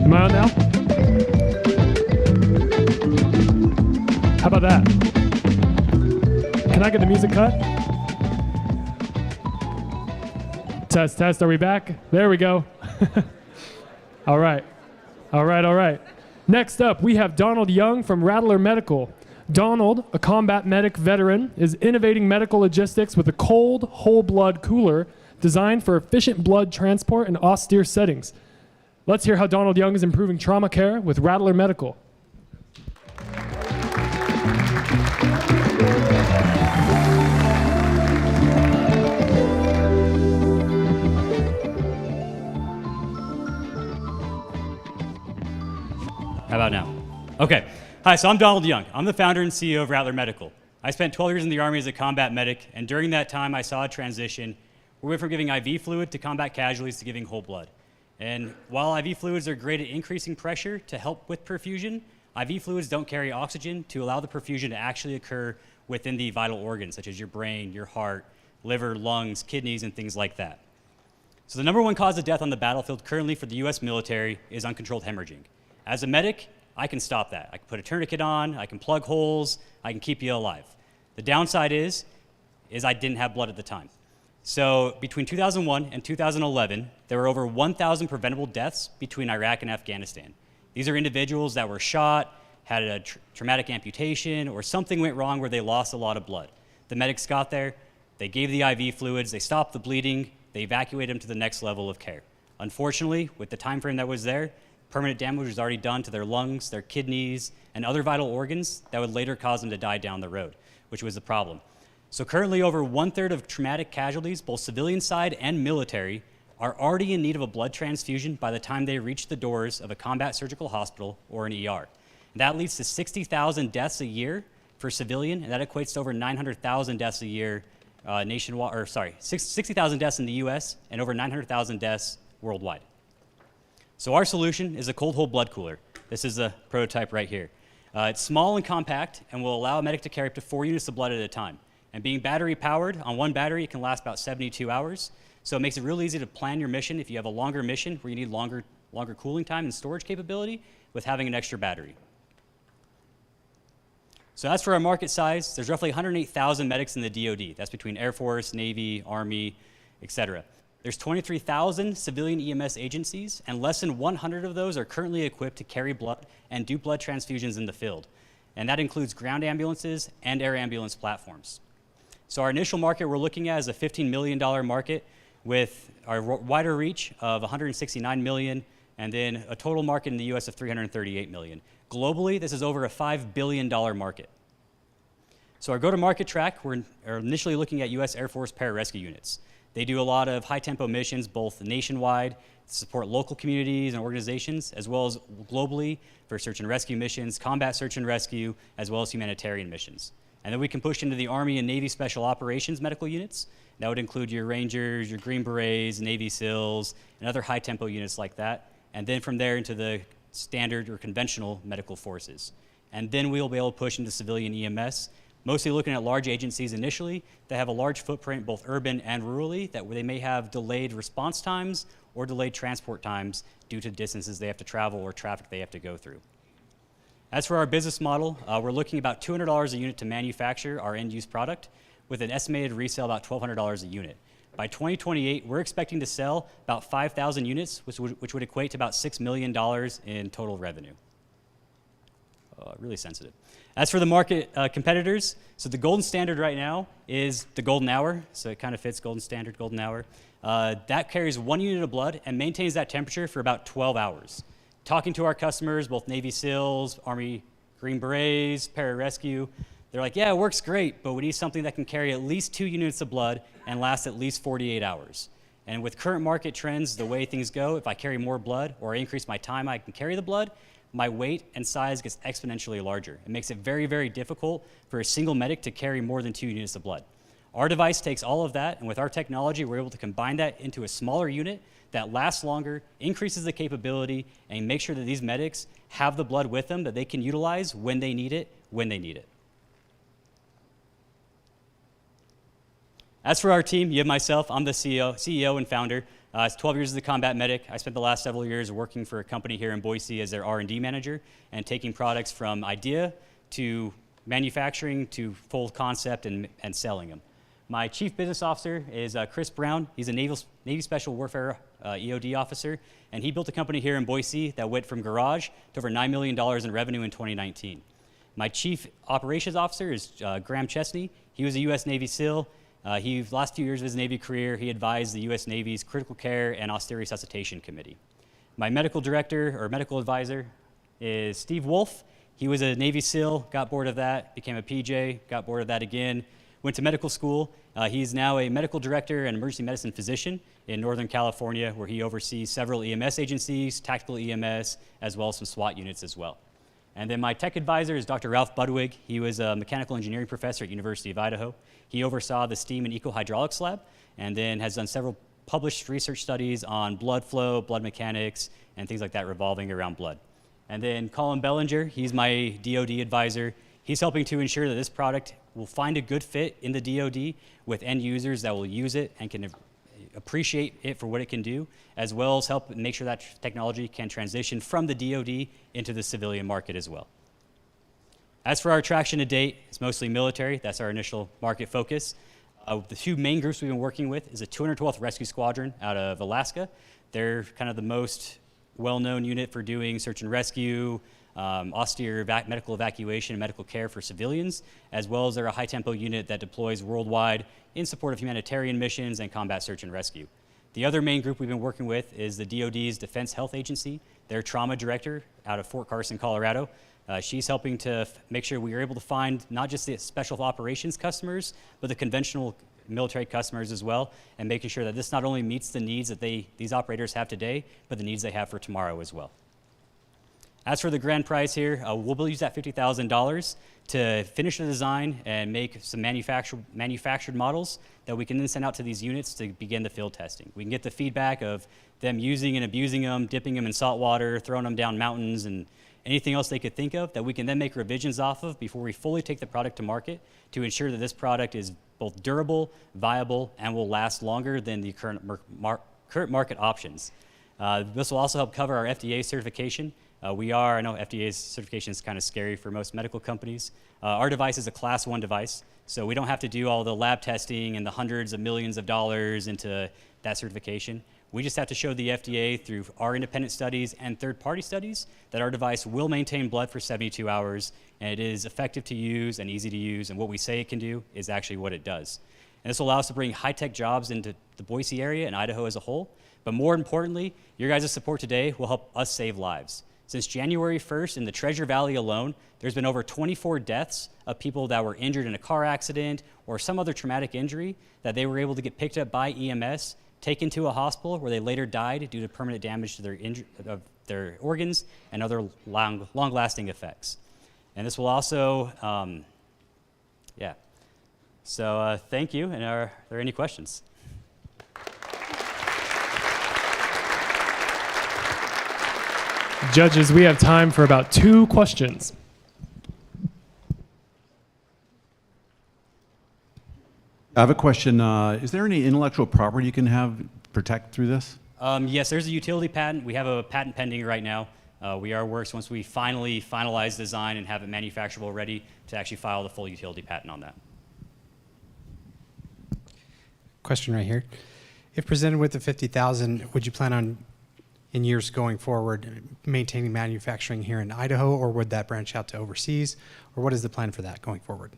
Am I on now? How about that? Can I get the music cut? Test, test. Are we back? There we go. All right. All right, all right. Next up, we have Donald Young from Rattler Medical. Donald, a combat medic veteran, is innovating medical logistics with a cold, whole blood cooler designed for efficient blood transport in austere settings. Let's hear how Donald Young is improving trauma care with Rattler Medical. How about now? Okay. Hi, so I'm Donald Young. I'm the founder and CEO of Rattler Medical. I spent 12 years in the Army as a combat medic, and during that time I saw a transition. We went from giving IV fluid to combat casualties to giving whole blood. And while IV fluids are great at increasing pressure to help with perfusion, IV fluids don't carry oxygen to allow the perfusion to actually occur within the vital organs, such as your brain, your heart, liver, lungs, kidneys, and things like that. So the number one cause of death on the battlefield currently for the US military is uncontrolled hemorrhaging. As a medic, I can stop that. I can put a tourniquet on, I can plug holes, I can keep you alive. The downside is I didn't have blood at the time. So between 2001 and 2011, there were over 1,000 preventable deaths between Iraq and Afghanistan. These are individuals that were shot, had a traumatic amputation, or something went wrong where they lost a lot of blood. The medics got there, they gave the IV fluids, they stopped the bleeding, they evacuated them to the next level of care. Unfortunately, with the time frame that was there, permanent damage was already done to their lungs, their kidneys, and other vital organs that would later cause them to die down the road, which was the problem. So currently over 1/3 of traumatic casualties, both civilian side and military, are already in need of a blood transfusion by the time they reach the doors of a combat surgical hospital or an ER. And that leads to 60,000 deaths a year for civilian, and that equates to over 900,000 deaths a year nationwide, or sorry, 60,000 deaths in the US and over 900,000 deaths worldwide. So our solution is a cold whole blood cooler. This is a prototype right here. It's small and compact and will allow a medic to carry up to 4 units of blood at a time. And being battery powered, on one battery, it can last about 72 hours. So it makes it real easy to plan your mission if you have a longer mission where you need longer cooling time and storage capability with having an extra battery. So as for our market size, there's roughly 108,000 medics in the DoD. That's between Air Force, Navy, Army, etc. There's 23,000 civilian EMS agencies, and less than 100 of those are currently equipped to carry blood and do blood transfusions in the field. And that includes ground ambulances and air ambulance platforms. So our initial market we're looking at is a $15 million market with our wider reach of 169 million, and then a total market in the US of 338 million. Globally, this is over a $5 billion market. So our go-to-market track, we're initially looking at US Air Force pararescue units. They do a lot of high-tempo missions, both nationwide, to support local communities and organizations, as well as globally for search and rescue missions, combat search and rescue, as well as humanitarian missions. And then we can push into the Army and Navy Special Operations medical units. That would include your Rangers, your Green Berets, Navy SEALs, and other high-tempo units like that. And then from there into the standard or conventional medical forces. And then we'll be able to push into civilian EMS, mostly looking at large agencies initially that have a large footprint, both urban and rurally, that they may have delayed response times or delayed transport times due to distances they have to travel or traffic they have to go through. As for our business model, we're looking about $200 a unit to manufacture our end-use product, with an estimated resale about $1,200 a unit. By 2028, we're expecting to sell about 5,000 units, which would equate to about $6 million in total revenue. Really sensitive. As for the market competitors, so the golden standard right now is the golden hour. So it kind of fits golden standard, golden hour. That carries 1 unit of blood and maintains that temperature for about 12 hours. Talking to our customers, both Navy SEALs, Army Green Berets, pararescue, they're like, yeah, it works great, but we need something that can carry at least 2 units of blood and last at least 48 hours. And with current market trends, the way things go, if I carry more blood or I increase my time I can carry the blood, my weight and size gets exponentially larger. It makes it very, very difficult for a single medic to carry more than 2 units of blood. Our device takes all of that, and with our technology, we're able to combine that into a smaller unit that lasts longer, increases the capability, and make sure that these medics have the blood with them that they can utilize when they need it, when they need it. As for our team, you have myself. I'm the CEO and founder. It's 12 years as a combat medic. I spent the last several years working for a company here in Boise as their R&D manager and taking products from idea to manufacturing to full concept and selling them. My chief business officer is Chris Brown. He's a Navy Special Warfare EOD officer, and he built a company here in Boise that went from garage to over $9 million in revenue in 2019. My chief operations officer is Graham Chesney. He was a U.S. Navy SEAL. The last few years of his Navy career, he advised the U.S. Navy's Critical Care and Austere Resuscitation Committee. My medical director or medical advisor is Steve Wolf. He was a Navy SEAL, got bored of that, became a PJ, got bored of that again, went to medical school. He's now a medical director and emergency medicine physician in Northern California, where he oversees several EMS agencies, tactical EMS, as well as some SWAT units as well. And then my tech advisor is Dr. Ralph Budwig. He was a mechanical engineering professor at University of Idaho. He oversaw the steam and eco-hydraulics lab, and then has done several published research studies on blood flow, blood mechanics, and things like that revolving around blood. And then Colin Bellinger, he's my DoD advisor. He's helping to ensure that this product will find a good fit in the DoD with end users that will use it and can appreciate it for what it can do, as well as help make sure that technology can transition from the DoD into the civilian market as well. As for our traction to date, it's mostly military. That's our initial market focus. The two main groups we've been working with is the 212th Rescue Squadron out of Alaska. They're kind of the most well-known unit for doing search and rescue, austere medical evacuation and medical care for civilians, as well as they're a high-tempo unit that deploys worldwide in support of humanitarian missions and combat search and rescue. The other main group we've been working with is the DoD's Defense Health Agency. Their trauma director out of Fort Carson, Colorado. She's helping to make sure we are able to find not just the special operations customers, but the conventional military customers as well, and making sure that this not only meets the needs that these operators have today, but the needs they have for tomorrow as well. As for the grand prize here, we'll use that $50,000 to finish the design and make some manufactured models that we can then send out to these units to begin the field testing. We can get the feedback of them using and abusing them, dipping them in salt water, throwing them down mountains, and anything else they could think of that we can then make revisions off of before we fully take the product to market to ensure that this product is both durable, viable, and will last longer than the current market options. This will also help cover our FDA certification. I know FDA's certification is kind of scary for most medical companies. Our device is a Class 1 device, so we don't have to do all the lab testing and the hundreds of millions of dollars into that certification. We just have to show the FDA through our independent studies and third-party studies that our device will maintain blood for 72 hours, and it is effective to use and easy to use, and what we say it can do is actually what it does. And this will allow us to bring high-tech jobs into the Boise area and Idaho as a whole, but more importantly, your guys' support today will help us save lives. Since January 1st in the Treasure Valley alone, there's been over 24 deaths of people that were injured in a car accident or some other traumatic injury that they were able to get picked up by EMS, taken to a hospital where they later died due to permanent damage to their organs and other long-lasting effects. And this will also, So thank you, and are there any questions? Judges, we have time for about 2 questions. I have a question. Is there any intellectual property you can protect through this? Yes, there's a utility patent. We have a patent pending right now. We are works once we finally finalize design and have it manufacturable ready to actually file the full utility patent on that. Question right here. If presented with the 50,000, would you plan on, in years going forward, maintaining manufacturing here in Idaho, or would that branch out to overseas? Or what is the plan for that going forward?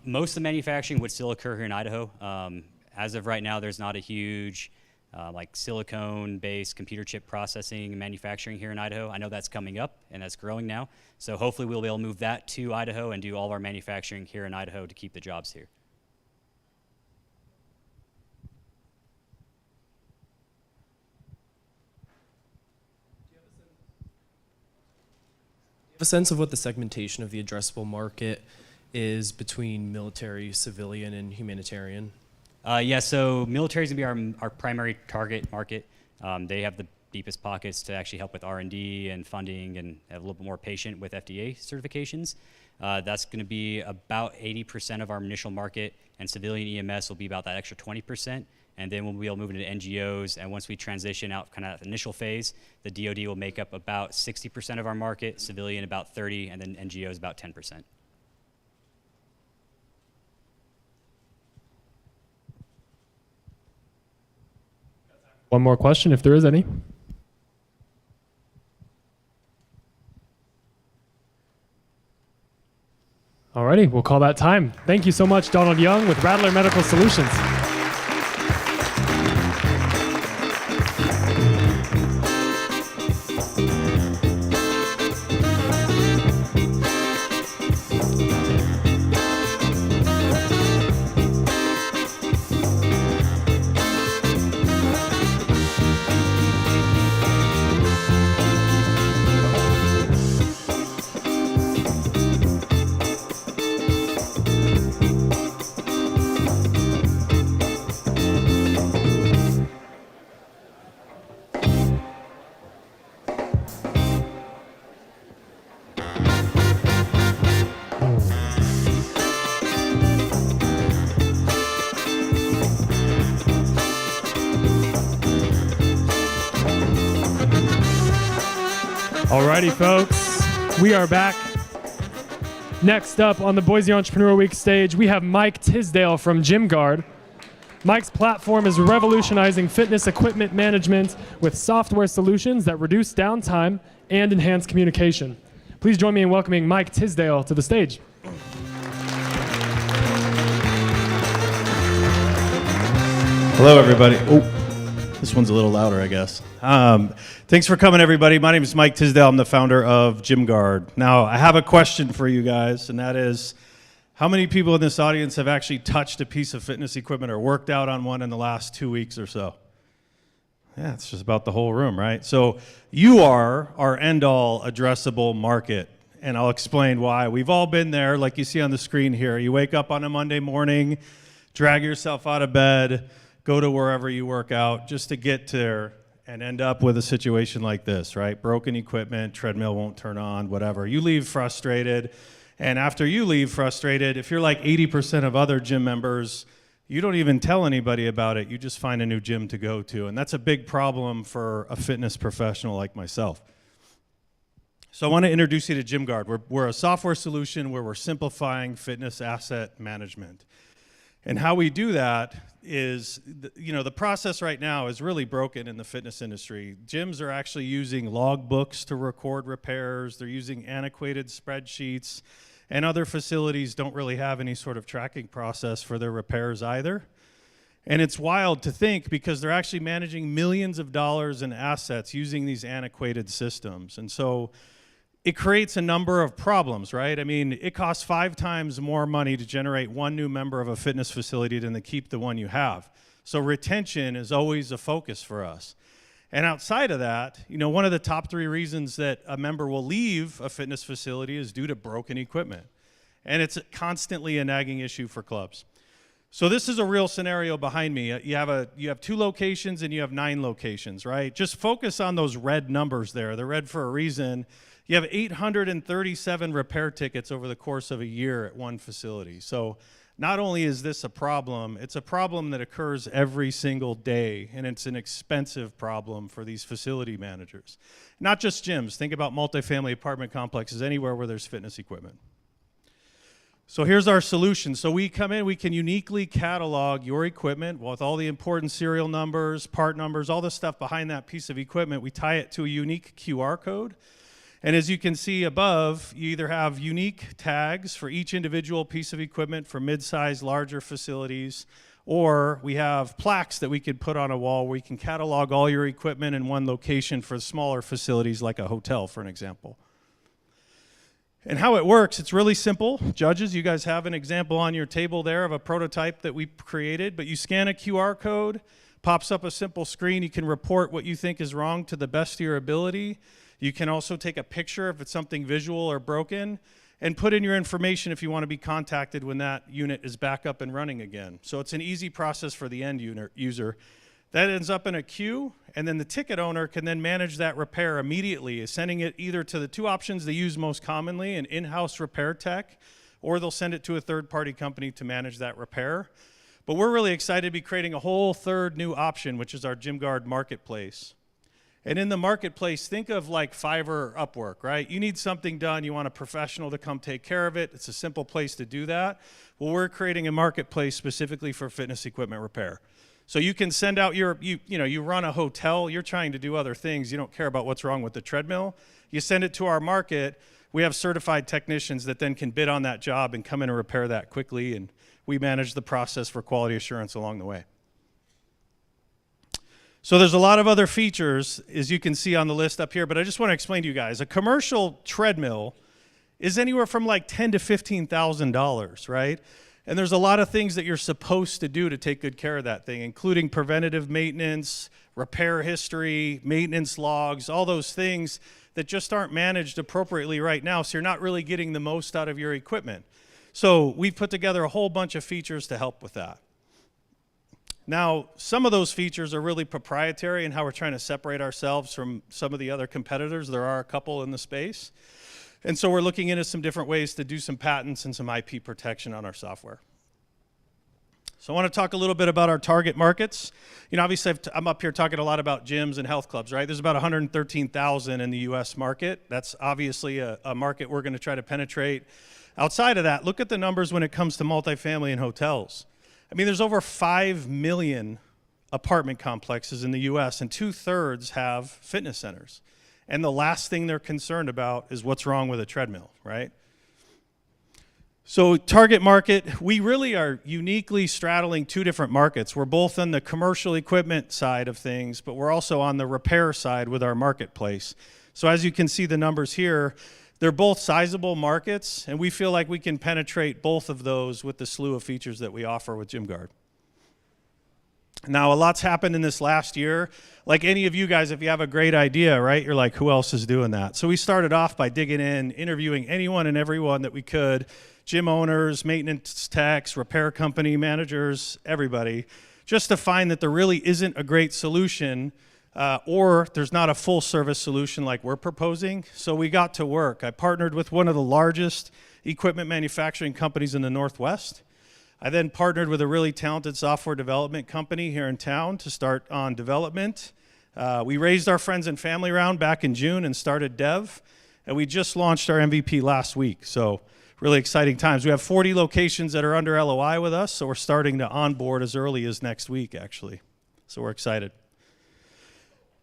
Most of the manufacturing would still occur here in Idaho. As of right now, there's not a huge like silicone-based computer chip processing and manufacturing here in Idaho. I know that's coming up and that's growing now. So hopefully we'll be able to move that to Idaho and do all of our manufacturing here in Idaho to keep the jobs here. A sense of what the segmentation of the addressable market is between military, civilian, and humanitarian? Yeah, so military is going to be our primary target market. They have the deepest pockets to actually help with R&D and funding and have a little bit more patient with FDA certifications. That's going to be about 80% of our initial market, and civilian EMS will be about that extra 20%. And then we'll be able to move into NGOs, and once we transition out kind of that initial phase, the DoD will make up about 60% of our market, civilian about 30%, and then NGOs about 10%. One more question, if there is any. Alrighty, we'll call that time. Thank you so much, Donald Young with Rattler Medical Solutions. Alrighty, folks, we are back. Next up on the Boise Entrepreneur Week stage, we have Mike Tisdale from GymGuard. Mike's platform is revolutionizing fitness equipment management with software solutions that reduce downtime and enhance communication. Please join me in welcoming Mike Tisdale to the stage. Hello, everybody. Oh, this one's a little louder, I guess. Thanks for coming, everybody. My name is Mike Tisdale. I'm the founder of GymGuard. Now, I have a question for you guys, and that is, how many people in this audience have actually touched a piece of fitness equipment or worked out on one in the last 2 weeks or so? Yeah, it's just about the whole room, right? So you are our end-all addressable market, and I'll explain why. We've all been there, like you see on the screen here. You wake up on a Monday morning, drag yourself out of bed, go to wherever you work out just to get there and end up with a situation like this, right? Broken equipment, treadmill won't turn on, whatever. You leave frustrated, and after you leave frustrated, if you're like 80% of other gym members, you don't even tell anybody about it. You just find a new gym to go to, and that's a big problem for a fitness professional like myself. So I want to introduce you to GymGuard. We're a software solution where we're simplifying fitness asset management. And how we do that is, the process right now is really broken in the fitness industry. Gyms are actually using log books to record repairs. They're using antiquated spreadsheets, and other facilities don't really have any sort of tracking process for their repairs either. And it's wild to think because they're actually managing millions of dollars in assets using these antiquated systems. And so it creates a number of problems, right? I mean, it costs 5 times more money to generate one new member of a fitness facility than to keep the one you have. So retention is always a focus for us. And outside of that, one of the top 3 reasons that a member will leave a fitness facility is due to broken equipment. And it's constantly a nagging issue for clubs. So this is a real scenario behind me. You have 2 locations and you have 9 locations, right? Just focus on those red numbers there. They're red for a reason. You have 837 repair tickets over the course of a year at one facility. So not only is this a problem, it's a problem that occurs every single day, and it's an expensive problem for these facility managers. Not just gyms. Think about multifamily apartment complexes, anywhere where there's fitness equipment. So here's our solution. So we come in, we can uniquely catalog your equipment with all the important serial numbers, part numbers, all the stuff behind that piece of equipment. We tie it to a unique QR code. And as you can see above, you either have unique tags for each individual piece of equipment for mid-sized, larger facilities, or we have plaques that we could put on a wall where we can catalog all your equipment in one location for smaller facilities like a hotel, for an example. And how it works, it's really simple. Judges, you guys have an example on your table there of a prototype that we created, but you scan a QR code, pops up a simple screen. You can report what you think is wrong to the best of your ability. You can also take a picture if it's something visual or broken, and put in your information if you want to be contacted when that unit is back up and running again. So it's an easy process for the end user. That ends up in a queue, and then the ticket owner can then manage that repair immediately, sending it either to the two options they use most commonly, an in-house repair tech, or they'll send it to a third-party company to manage that repair. But we're really excited to be creating a whole third new option, which is our GymGuard Marketplace. And in the marketplace, think of like Fiverr or Upwork, right? You need something done, you want a professional to come take care of it. It's a simple place to do that. Well, we're creating a marketplace specifically for fitness equipment repair. So you can send out you run a hotel, you're trying to do other things, you don't care about what's wrong with the treadmill. You send it to our market, we have certified technicians that then can bid on that job and come in and repair that quickly, and we manage the process for quality assurance along the way. So there's a lot of other features, as you can see on the list up here, but I just want to explain to you guys. A commercial treadmill is anywhere from like $10,000 to $15,000, right? And there's a lot of things that you're supposed to do to take good care of that thing, including preventative maintenance, repair history, maintenance logs, all those things that just aren't managed appropriately right now, so you're not really getting the most out of your equipment. So we've put together a whole bunch of features to help with that. Now, some of those features are really proprietary in how we're trying to separate ourselves from some of the other competitors. There are a couple in the space. And so we're looking into some different ways to do some patents and some IP protection on our software. So I want to talk a little bit about our target markets. You know, obviously I'm up here talking a lot about gyms and health clubs, right? There's about 113,000 in the US market. That's obviously a market we're going to try to penetrate. Outside of that, look at the numbers when it comes to multifamily and hotels. I mean, there's over 5 million apartment complexes in the US, and 2/3 have fitness centers. And the last thing they're concerned about is what's wrong with a treadmill, right? So target market, we really are uniquely straddling two different markets. We're both on the commercial equipment side of things, but we're also on the repair side with our marketplace. So as you can see the numbers here, they're both sizable markets, and we feel like we can penetrate both of those with the slew of features that we offer with GymGuard. Now, a lot's happened in this last year. Like any of you guys, if you have a great idea, right, you're like, who else is doing that? So we started off by digging in, interviewing anyone and everyone that we could, gym owners, maintenance techs, repair company managers, everybody, just to find that there really isn't a great solution or there's not a full service solution like we're proposing. So we got to work. I partnered with one of the largest equipment manufacturing companies in the Northwest. I then partnered with a really talented software development company here in town to start on development. We raised our friends and family round back in June and started dev, and we just launched our MVP last week. So really exciting times. We have 40 locations that are under LOI with us, so we're starting to onboard as early as next week, actually. So we're excited.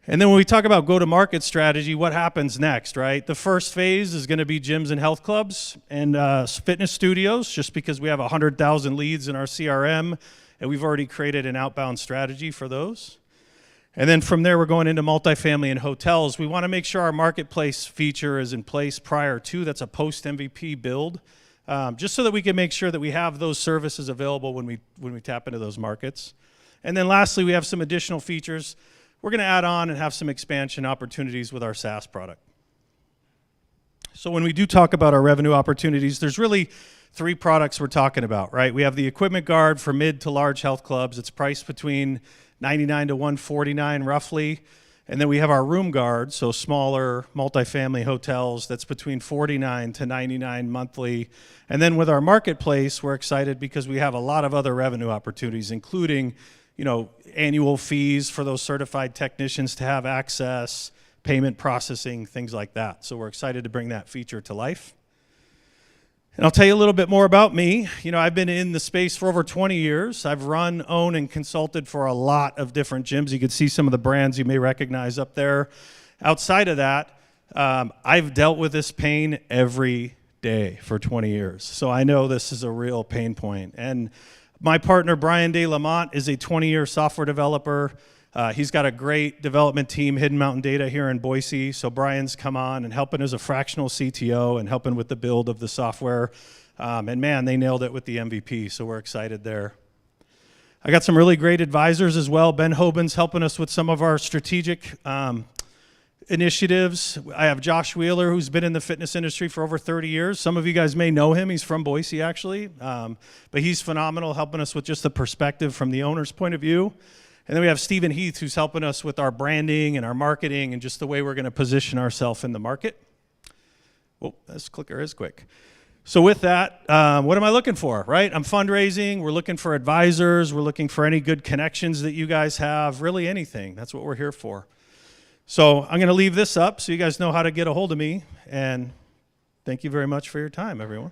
And then when we talk about go-to-market strategy, what happens next, right? The first phase is going to be gyms and health clubs and fitness studios, just because we have 100,000 leads in our CRM, and we've already created an outbound strategy for those. And then from there, we're going into multifamily and hotels. We want to make sure our marketplace feature is in place prior to, that's a post-MVP build, just so that we can make sure that we have those services available when we tap into those markets. And then lastly, we have some additional features we're going to add on and have some expansion opportunities with our SaaS product. So when we do talk about our revenue opportunities, there's really 3 products we're talking about, right? We have the equipment guard for mid to large health clubs. It's priced between $99 to $149 roughly. And then we have our room guard, so smaller multifamily hotels, that's between $49 to $99 monthly. And then with our marketplace, we're excited because we have a lot of other revenue opportunities, including annual fees for those certified technicians to have access, payment processing, things like that. So we're excited to bring that feature to life. And I'll tell you a little bit more about me. I've been in the space for over 20 years. I've run, owned, and consulted for a lot of different gyms. You can see some of the brands you may recognize up there. Outside of that, I've dealt with this pain every day for 20 years. So I know this is a real pain point. And my partner, Brian De Lamont, is a 20-year software developer. He's got a great development team, Hidden Mountain Data, here in Boise. So Brian's come on and helping as a fractional CTO and helping with the build of the software. And man, they nailed it with the MVP, so we're excited there. I got some really great advisors as well. Ben Hoban's helping us with some of our strategic initiatives. I have Josh Wheeler, who's been in the fitness industry for over 30 years. Some of you guys may know him. He's from Boise, actually. But he's phenomenal, helping us with just the perspective from the owner's point of view. And then we have Stephen Heath, who's helping us with our branding and our marketing and just the way we're going to position ourselves in the market. Well, this clicker is quick. So with that, what am I looking for, right? I'm fundraising. We're looking for advisors. We're looking for any good connections that you guys have, really anything. That's what we're here for. So I'm going to leave this up so you guys know how to get a hold of me. And thank you very much for your time, everyone.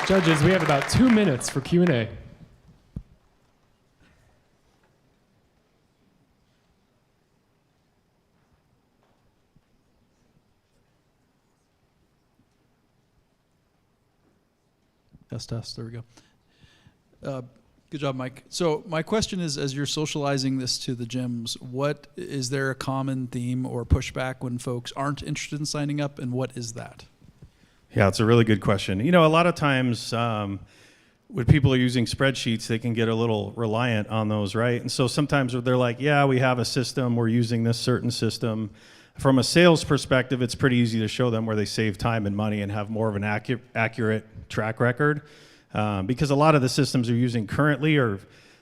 Judges, we have about 2 minutes for Q&A. Test. There we go. Good job, Mike. So my question is, as you're socializing this to the gyms, what is there a common theme or pushback when folks aren't interested in signing up, and what is that? Yeah, it's a really good question. You know, a lot of times when people are using spreadsheets, they can get a little reliant on those, right? And so sometimes they're like, yeah, we have a system, we're using this certain system. From a sales perspective, it's pretty easy to show them where they save time and money and have more of an accurate track record. Because a lot of the systems they're using currently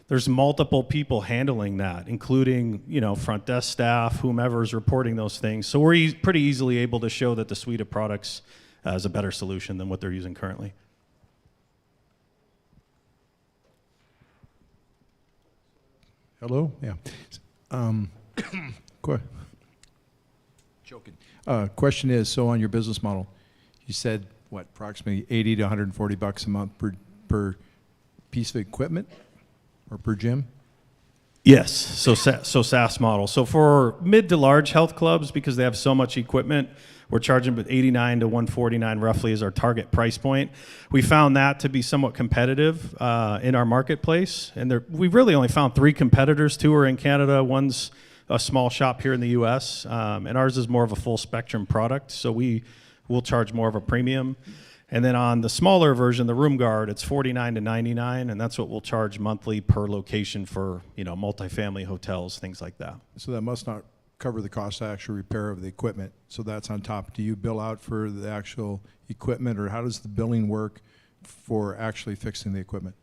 there's multiple people handling that, including, you know, front desk staff, whomever's reporting those things. So we're pretty easily able to show that the suite of products is a better solution than what they're using currently. Hello? Yeah. Joking. Question is, so on your business model, you said, what, approximately 80 to 140 bucks a month per piece of equipment or per gym? Yes, so SaaS model. So for mid to large health clubs, because they have so much equipment, we're charging $89 to $149 roughly is our target price point. We found that to be somewhat competitive in our marketplace. And we've really only found 3 competitors. 2 are in Canada, one's a small shop here in the US, and ours is more of a full spectrum product. So we'll charge more of a premium. And then on the smaller version, the Room Guard, it's $49 to $99, and that's what we'll charge monthly per location for, you know, multifamily hotels, things like that. So that must not cover the cost of actual repair of the equipment. So that's on top. Do you bill out for the actual equipment, or how does the billing work for actually fixing the equipment?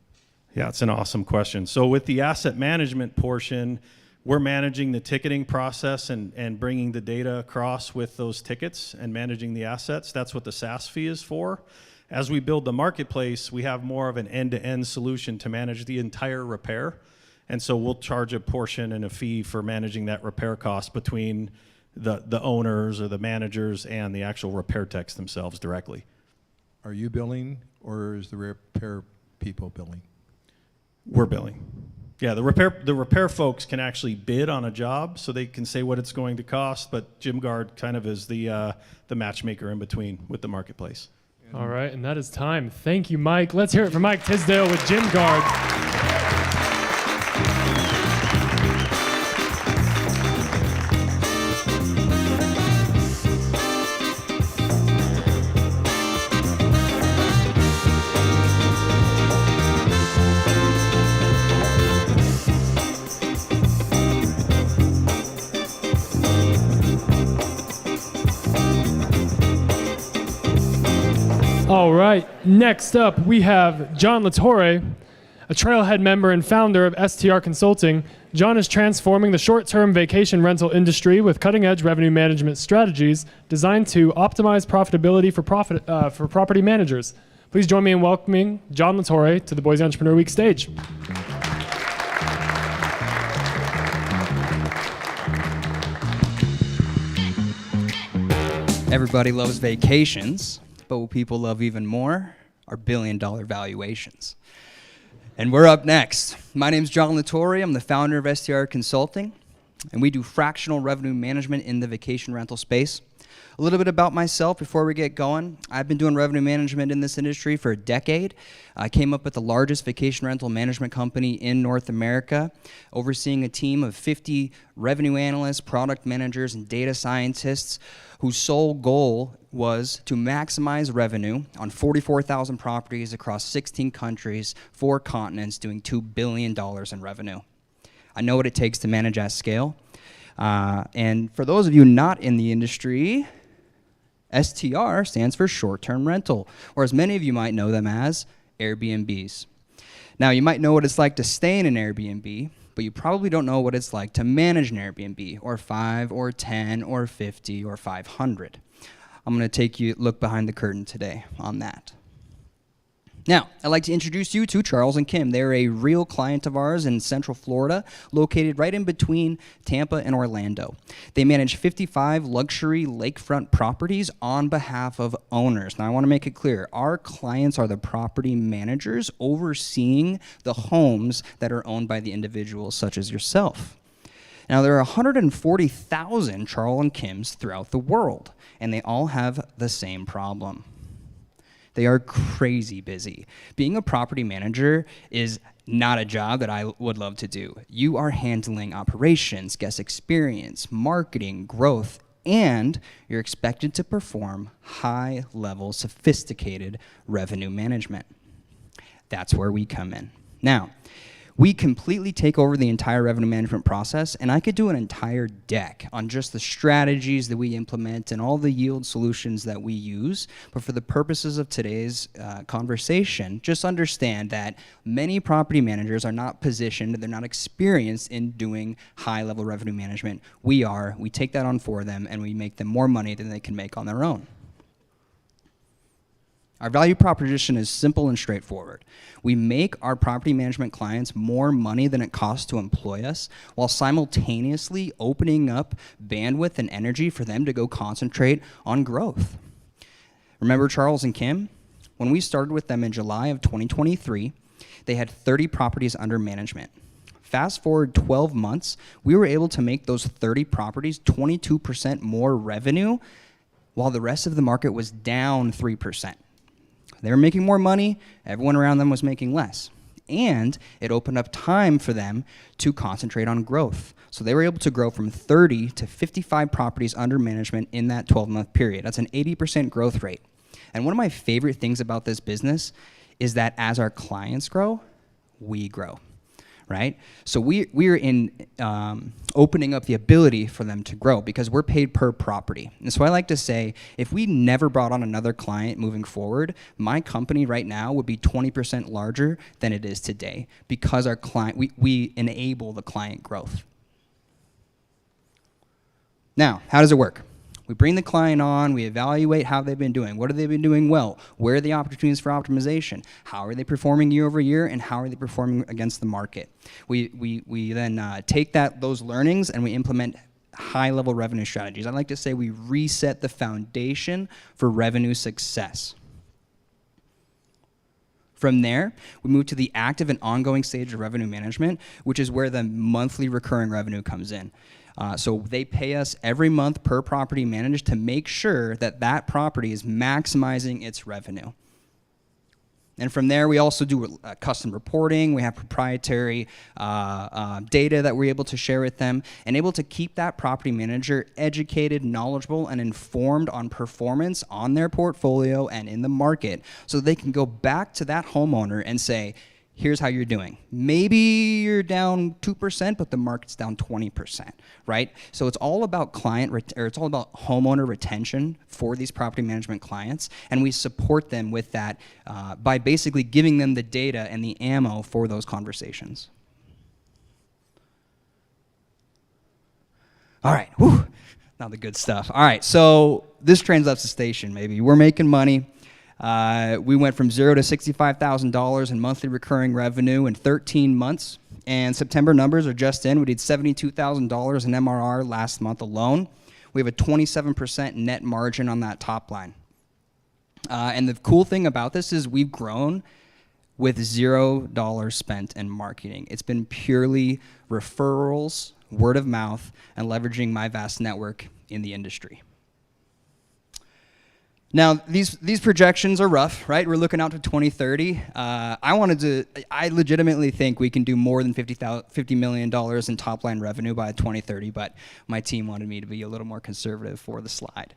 Yeah, it's an awesome question. So with the asset management portion, we're managing the ticketing process and bringing the data across with those tickets and managing the assets. That's what the SaaS fee is for. As we build the marketplace, we have more of an end-to-end solution to manage the entire repair. And so we'll charge a portion and a fee for managing that repair cost between the owners or the managers and the actual repair techs themselves directly. Are you billing, or is the repair people billing? We're billing. Yeah, the repair folks can actually bid on a job, so they can say what it's going to cost, but GymGuard kind of is the matchmaker in between with the marketplace. All right, and that is time. Thank you, Mike. Let's hear it for Mike Tisdale with GymGuard. All right, next up we have John Latore, a Trailhead member and founder of STR Consulting. John is transforming the short-term vacation rental industry with cutting-edge revenue management strategies designed to optimize profitability for property managers. Please join me in welcoming John Latore to the Boise Entrepreneur Week stage. Everybody loves vacations, but what people love even more are billion-dollar valuations. And we're up next. My name's John Latore. I'm the founder of STR Consulting, and we do fractional revenue management in the vacation rental space. A little bit about myself before we get going. I've been doing revenue management in this industry for a decade. I came up with the largest vacation rental management company in North America, overseeing a team of 50 revenue analysts, product managers, and data scientists whose sole goal was to maximize revenue on 44,000 properties across 16 countries, 4 continents, doing $2 billion in revenue. I know what it takes to manage at scale. And for those of you not in the industry, STR stands for short-term rental, or as many of you might know them as Airbnbs. Now, you might know what it's like to stay in an Airbnb, but you probably don't know what it's like to manage an Airbnb, or 5, or 10, or 50, or 500. I'm going to take you look behind the curtain today on that. Now, I'd like to introduce you to Charles and Kim. They're a real client of ours in Central Florida, located right in between Tampa and Orlando. They manage 55 luxury lakefront properties on behalf of owners. Now, I want to make it clear, our clients are the property managers overseeing the homes that are owned by the individuals such as yourself. Now, there are 140,000 Charles and Kims throughout the world, and they all have the same problem. They are crazy busy. Being a property manager is not a job that I would love to do. You are handling operations, guest experience, marketing, growth, and you're expected to perform high-level, sophisticated revenue management. That's where we come in. Now, we completely take over the entire revenue management process, and I could do an entire deck on just the strategies that we implement and all the yield solutions that we use. But for the purposes of today's conversation, just understand that many property managers are not positioned, they're not experienced in doing high-level revenue management. We are. We take that on for them, and we make them more money than they can make on their own. Our value proposition is simple and straightforward. We make our property management clients more money than it costs to employ us, while simultaneously opening up bandwidth and energy for them to go concentrate on growth. Remember Charles and Kim? When we started with them in July of 2023, they had 30 properties under management. Fast forward 12 months, we were able to make those 30 properties 22% more revenue, while the rest of the market was down 3%. They were making more money, everyone around them was making less. And it opened up time for them to concentrate on growth. So they were able to grow from 30 to 55 properties under management in that 12-month period. That's an 80% growth rate. And one of my favorite things about this business is that as our clients grow, we grow. Right? So we're in opening up the ability for them to grow because we're paid per property. And so I like to say, if we never brought on another client moving forward, my company right now would be 20% larger than it is today because our client, we enable the client growth. Now, how does it work? We bring the client on, we evaluate how they've been doing. What have they been doing well? Where are the opportunities for optimization? How are they performing year over year, and how are they performing against the market? We then take those learnings and we implement high-level revenue strategies. I like to say we reset the foundation for revenue success. From there, we move to the active and ongoing stage of revenue management, which is where the monthly recurring revenue comes in. So they pay us every month per property managed to make sure that that property is maximizing its revenue. And from there, we also do custom reporting. We have proprietary data that we're able to share with them and able to keep that property manager educated, knowledgeable, and informed on performance on their portfolio and in the market so they can go back to that homeowner and say, here's how you're doing. Maybe you're down 2%, but the market's down 20%, right? So it's all about it's all about homeowner retention for these property management clients, and we support them with that by basically giving them the data and the ammo for those conversations. All right, whew, now the good stuff. All right, so this train's up the station, maybe. We're making money. We went from $0 to $65,000 in monthly recurring revenue in 13 months. And September numbers are just in. We did $72,000 in MRR last month alone. We have a 27% net margin on that top line. And the cool thing about this is we've grown with $0 spent in marketing. It's been purely referrals, word of mouth, and leveraging my vast network in the industry. Now, these projections are rough, right? We're looking out to 2030. I legitimately think we can do more than $50 million in top line revenue by 2030, but my team wanted me to be a little more conservative for the slide.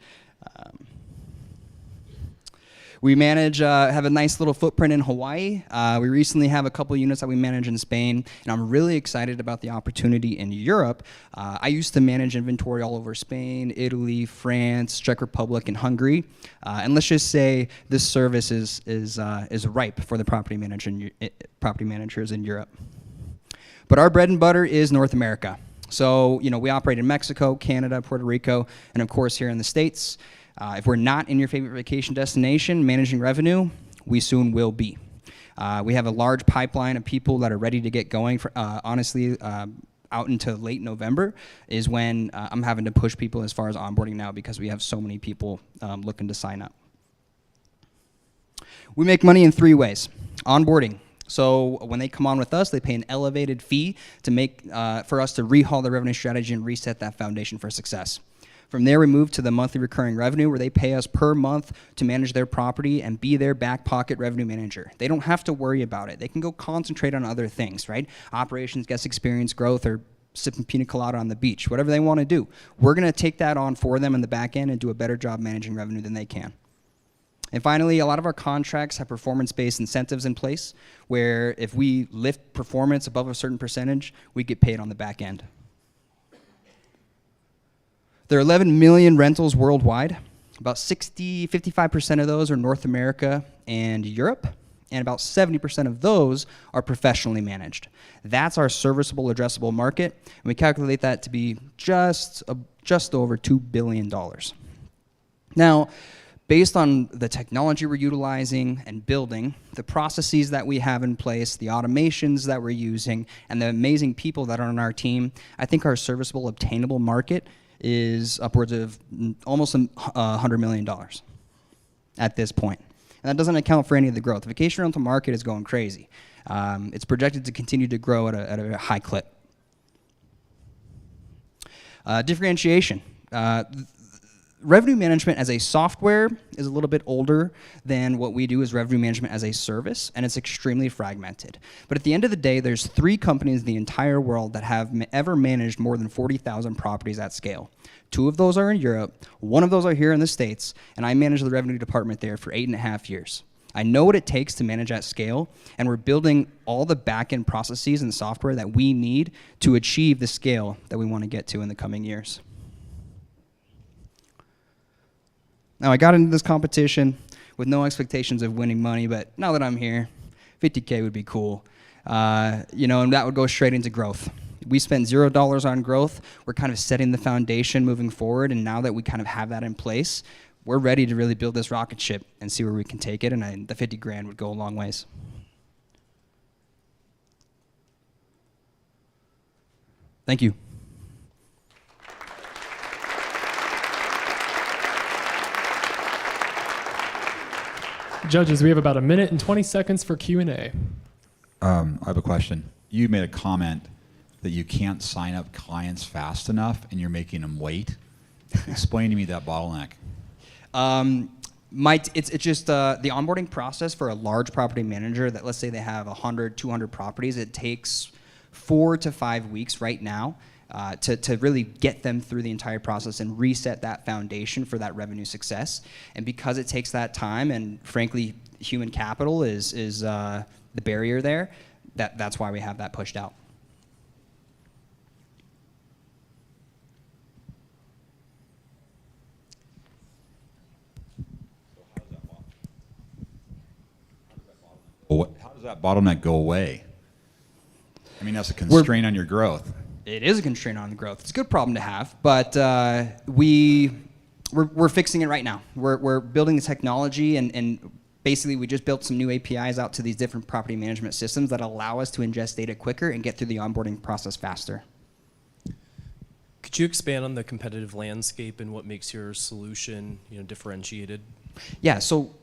We manage, have a nice little footprint in Hawaii. We recently have a couple units that we manage in Spain, and I'm really excited about the opportunity in Europe. I used to manage inventory all over Spain, Italy, France, Czech Republic, and Hungary. And let's just say this service is ripe for the property managers in Europe. But our bread and butter is North America. So, we operate in Mexico, Canada, Puerto Rico, and of course here in the States. If we're not in your favorite vacation destination managing revenue, we soon will be. We have a large pipeline of people that are ready to get going. Honestly, out into late November is when I'm having to push people as far as onboarding now because we have so many people looking to sign up. We make money in 3 ways. Onboarding. So when they come on with us, they pay an elevated fee to for us to rehaul the revenue strategy and reset that foundation for success. From there, we move to the monthly recurring revenue where they pay us per month to manage their property and be their back pocket revenue manager. They don't have to worry about it. They can go concentrate on other things, right? Operations, guest experience, growth, or sipping pina colada on the beach, whatever they want to do. We're going to take that on for them in the back end and do a better job managing revenue than they can. And finally, a lot of our contracts have performance-based incentives in place where if we lift performance above a certain percentage, we get paid on the back end. There are 11 million rentals worldwide. About 55% of those are North America and Europe, and about 70% of those are professionally managed. That's our serviceable addressable market, and we calculate that to be just over $2 billion. Now, based on the technology we're utilizing and building, the processes that we have in place, the automations that we're using, and the amazing people that are on our team, I think our serviceable obtainable market is upwards of almost $100 million at this point. And that doesn't account for any of the growth. The vacation rental market is going crazy. It's projected to continue to grow at a high clip. Differentiation. Revenue management as a software is a little bit older than what we do as revenue management as a service, and it's extremely fragmented. But at the end of the day, there's 3 companies in the entire world that have ever managed more than 40,000 properties at scale. 2 of those are in Europe, 1 of those are here in the States, and I managed the revenue department there for 8.5 years. I know what it takes to manage at scale, and we're building all the back-end processes and software that we need to achieve the scale that we want to get to in the coming years. Now, I got into this competition with no expectations of winning money, but now that I'm here, 50K would be cool. And that would go straight into growth. We spent $0 on growth. We're kind of setting the foundation moving forward, and now that we kind of have that in place, we're ready to really build this rocket ship and see where we can take it, and the 50 grand would go a long ways. Thank you. Judges, we have about 1 minute and 20 seconds for Q&A. I have a question. You made a comment that you can't sign up clients fast enough and you're making them wait. Explain to me that bottleneck. It's just the onboarding process for a large property manager that, let's say they have 100, 200 properties, it takes 4 to 5 weeks right now to really get them through the entire process and reset that foundation for that revenue success. And because it takes that time, and frankly, human capital is the barrier there, that's why we have that pushed out. How does that bottleneck go away? I mean, that's a constraint on your growth. It is a constraint on the growth. It's a good problem to have, but we're fixing it right now. We're building the technology, and basically we just built some new APIs out to these different property management systems that allow us to ingest data quicker and get through the onboarding process faster. Could you expand on the competitive landscape and what makes your solution, differentiated? Yeah, so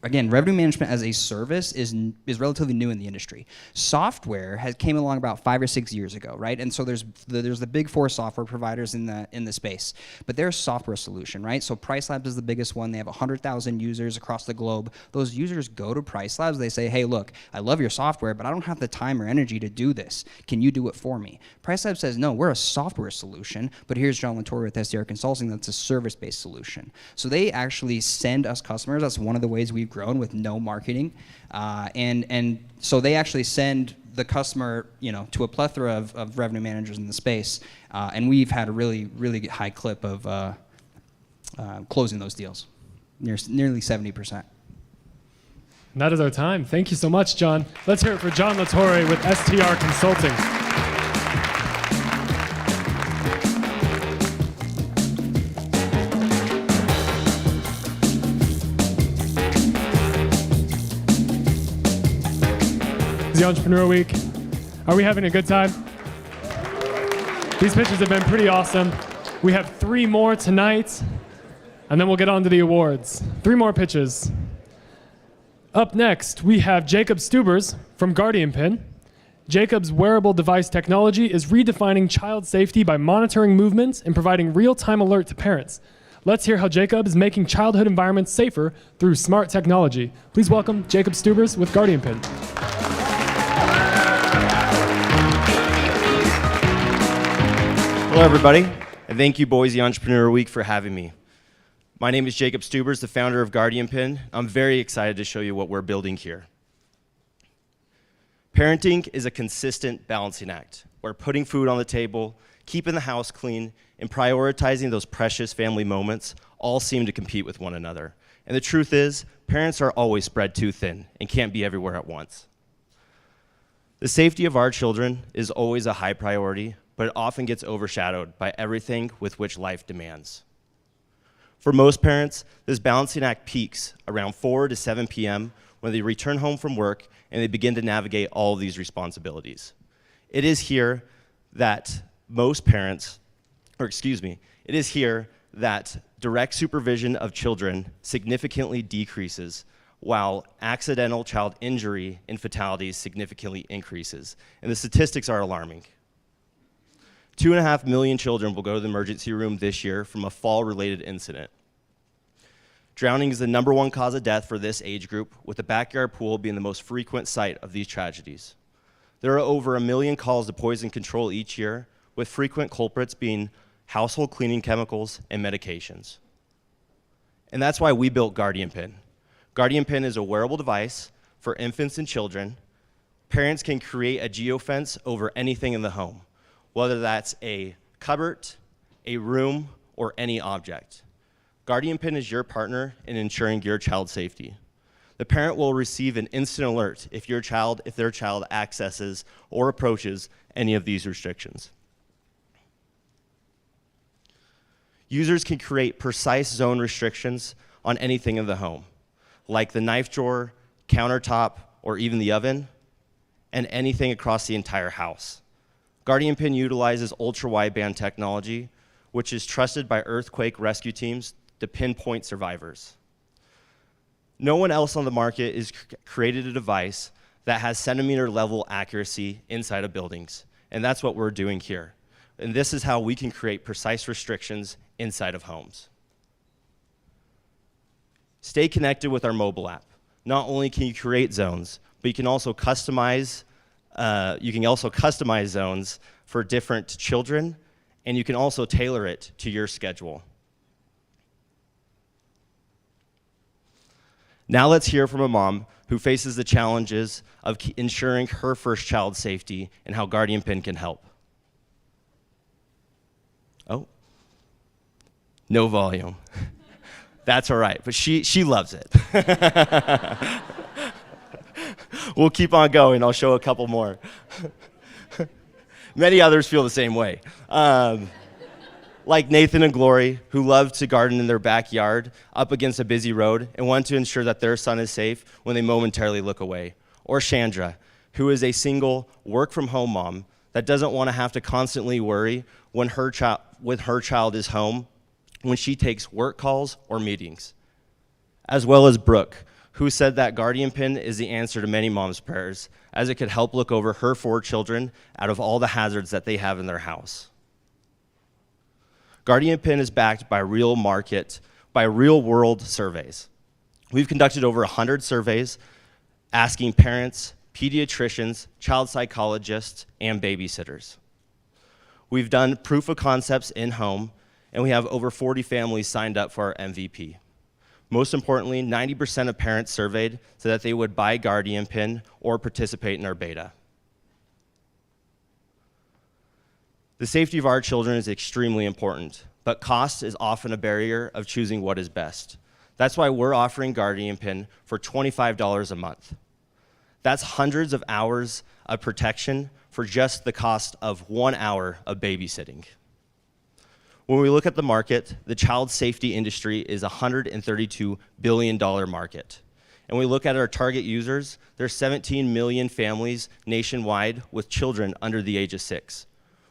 again, revenue management as a service is relatively new in the industry. Software came along about 5 or 6 years ago, right? And so there's the big 4 software providers in the space, but they're a software solution, right? So PriceLabs is the biggest one. They have 100,000 users across the globe. Those users go to PriceLabs. They say, hey, look, I love your software, but I don't have the time or energy to do this. Can you do it for me? PriceLabs says, no, we're a software solution, but here's John Latore with SDR Consulting. That's a service-based solution. So they actually send us customers. That's one of the ways we've grown with no marketing. And so they actually send the customer, to a plethora of revenue managers in the space. And we've had a really, really high clip of closing those deals, nearly 70%. And that is our time. Thank you so much, John. Let's hear it for John Latore with STR Consulting. The Entrepreneur Week. Are we having a good time? These pitches have been pretty awesome. We have 3 more tonight, and then we'll get on to the awards. 3 more pitches. Up next, we have Jacob Stubers from Guardian Pin. Jacob's wearable device technology is redefining child safety by monitoring movements and providing real-time alert to parents. Let's hear how Jacob is making childhood environments safer through smart technology. Please welcome Jacob Stubers with Guardian Pin. Hello, everybody, and thank you, Boise Entrepreneur Week, for having me. My name is Jacob Stubers, the founder of Guardian Pin. I'm very excited to show you what we're building here. Parenting is a consistent balancing act, where putting food on the table, keeping the house clean, and prioritizing those precious family moments all seem to compete with one another. And the truth is, parents are always spread too thin and can't be everywhere at once. The safety of our children is always a high priority, but it often gets overshadowed by everything with which life demands. For most parents, this balancing act peaks around 4 to 7 p.m. when they return home from work and they begin to navigate all of these responsibilities. It is here that it is here that direct supervision of children significantly decreases, while accidental child injury and fatalities significantly increases. And the statistics are alarming. 2.5 million children will go to the emergency room this year from a fall-related incident. Drowning is the #1 cause of death for this age group, with the backyard pool being the most frequent site of these tragedies. There are over 1 million calls to poison control each year, with frequent culprits being household cleaning chemicals and medications. And that's why we built Guardian Pin. Guardian Pin is a wearable device for infants and children. Parents can create a geofence over anything in the home, whether that's a cupboard, a room, or any object. Guardian Pin is your partner in ensuring your child's safety. The parent will receive an instant alert if their child accesses or approaches any of these restrictions. Users can create precise zone restrictions on anything in the home, like the knife drawer, countertop, or even the oven, and anything across the entire house. Guardian Pin utilizes ultra-wideband technology, which is trusted by earthquake rescue teams to pinpoint survivors. No one else on the market has created a device that has centimeter-level accuracy inside of buildings, and that's what we're doing here. And this is how we can create precise restrictions inside of homes. Stay connected with our mobile app. Not only can you create zones, but you can also customize zones for different children, and you can also tailor it to your schedule. Now let's hear from a mom who faces the challenges of ensuring her first child's safety and how Guardian Pin can help. Oh, no volume. That's all right, but she loves it. We'll keep on going. I'll show a couple more. Many others feel the same way. Like Nathan and Glory, who love to garden in their backyard up against a busy road and want to ensure that their son is safe when they momentarily look away. Or Chandra, who is a single work-from-home mom that doesn't want to have to constantly worry when her child is home when she takes work calls or meetings. As well as Brooke, who said that Guardian Pin is the answer to many moms' prayers, as it could help look over her 4 children out of all the hazards that they have in their house. Guardian Pin is backed by real-world surveys. We've conducted over 100 surveys asking parents, pediatricians, child psychologists, and babysitters. We've done proof of concepts in-home, and we have over 40 families signed up for our MVP. Most importantly, 90% of parents surveyed said that they would buy Guardian Pin or participate in our beta. The safety of our children is extremely important, but cost is often a barrier of choosing what is best. That's why we're offering Guardian Pin for $25 a month. That's hundreds of hours of protection for just the cost of 1 hour of babysitting. When we look at the market, the child safety industry is a $132 billion market. And we look at our target users, there's 17 million families nationwide with children under the age of 6.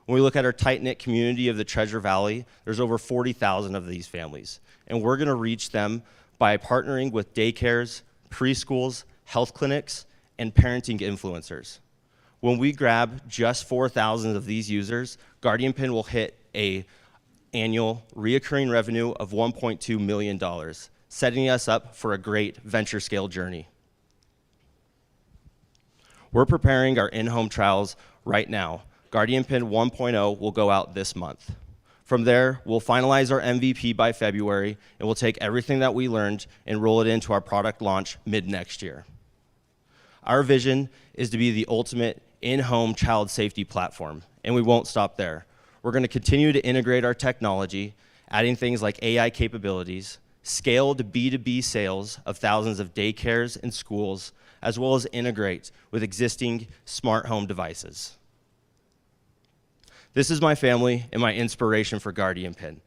When we look at our tight-knit community of the Treasure Valley, there's over 40,000 of these families. And we're gonna reach them by partnering with daycares, preschools, health clinics, and parenting influencers. When we grab just 4,000 of these users, Guardian Pin will hit a annual reoccurring revenue of $1.2 million, setting us up for a great venture scale journey. We're preparing our in-home trials right now. Guardian Pin 1.0 will go out this month. From there, we'll finalize our MVP by February, and we'll take everything that we learned and roll it into our product launch mid-next year. Our vision is to be the ultimate in-home child safety platform, and we won't stop there. We're going to continue to integrate our technology, adding things like AI capabilities, scaled B2B sales of thousands of daycares and schools, as well as integrate with existing smart home devices. This is my family and my inspiration for Guardian Pin.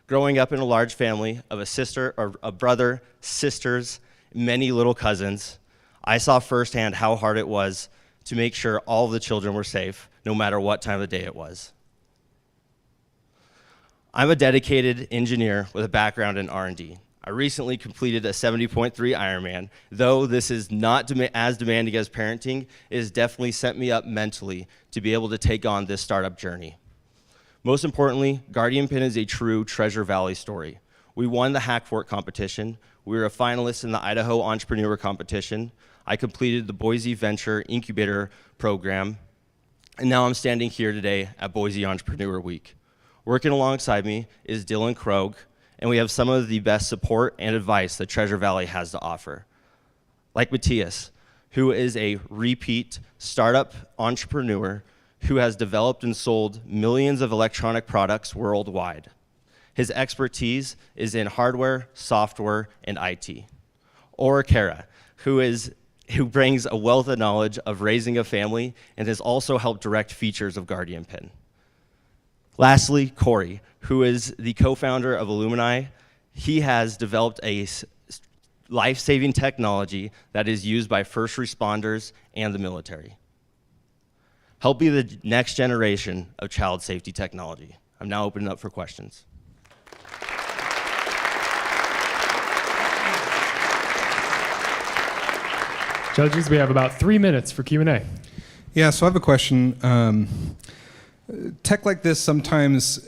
Growing up in a large family of a sister or a brother, sisters, many little cousins, I saw firsthand how hard it was to make sure all of the children were safe, no matter what time of the day it was. I'm a dedicated engineer with a background in R&D. I recently completed a 70.3 Ironman. Though this is not as demanding as parenting, it has definitely set me up mentally to be able to take on this startup journey. Most importantly, Guardian Pin is a true Treasure Valley story. We won the Hack Fort competition. We were a finalist in the Idaho Entrepreneur competition. I completed the Boise Venture Incubator program. And now I'm standing here today at Boise Entrepreneur Week. Working alongside me is Dylan Krogh, and we have some of the best support and advice that Treasure Valley has to offer. Like Matthias, who is a repeat startup entrepreneur who has developed and sold millions of electronic products worldwide. His expertise is in hardware, software, and IT. Or Kara, who brings a wealth of knowledge of raising a family and has also helped direct features of Guardian Pin. Lastly, Corey, who is the co-founder of Illumini. He has developed a life-saving technology that is used by first responders and the military. Help be the next generation of child safety technology. I'm now opening up for questions. Judges, we have about 3 minutes for Q&A. Yeah, so I have a question. Tech like this sometimes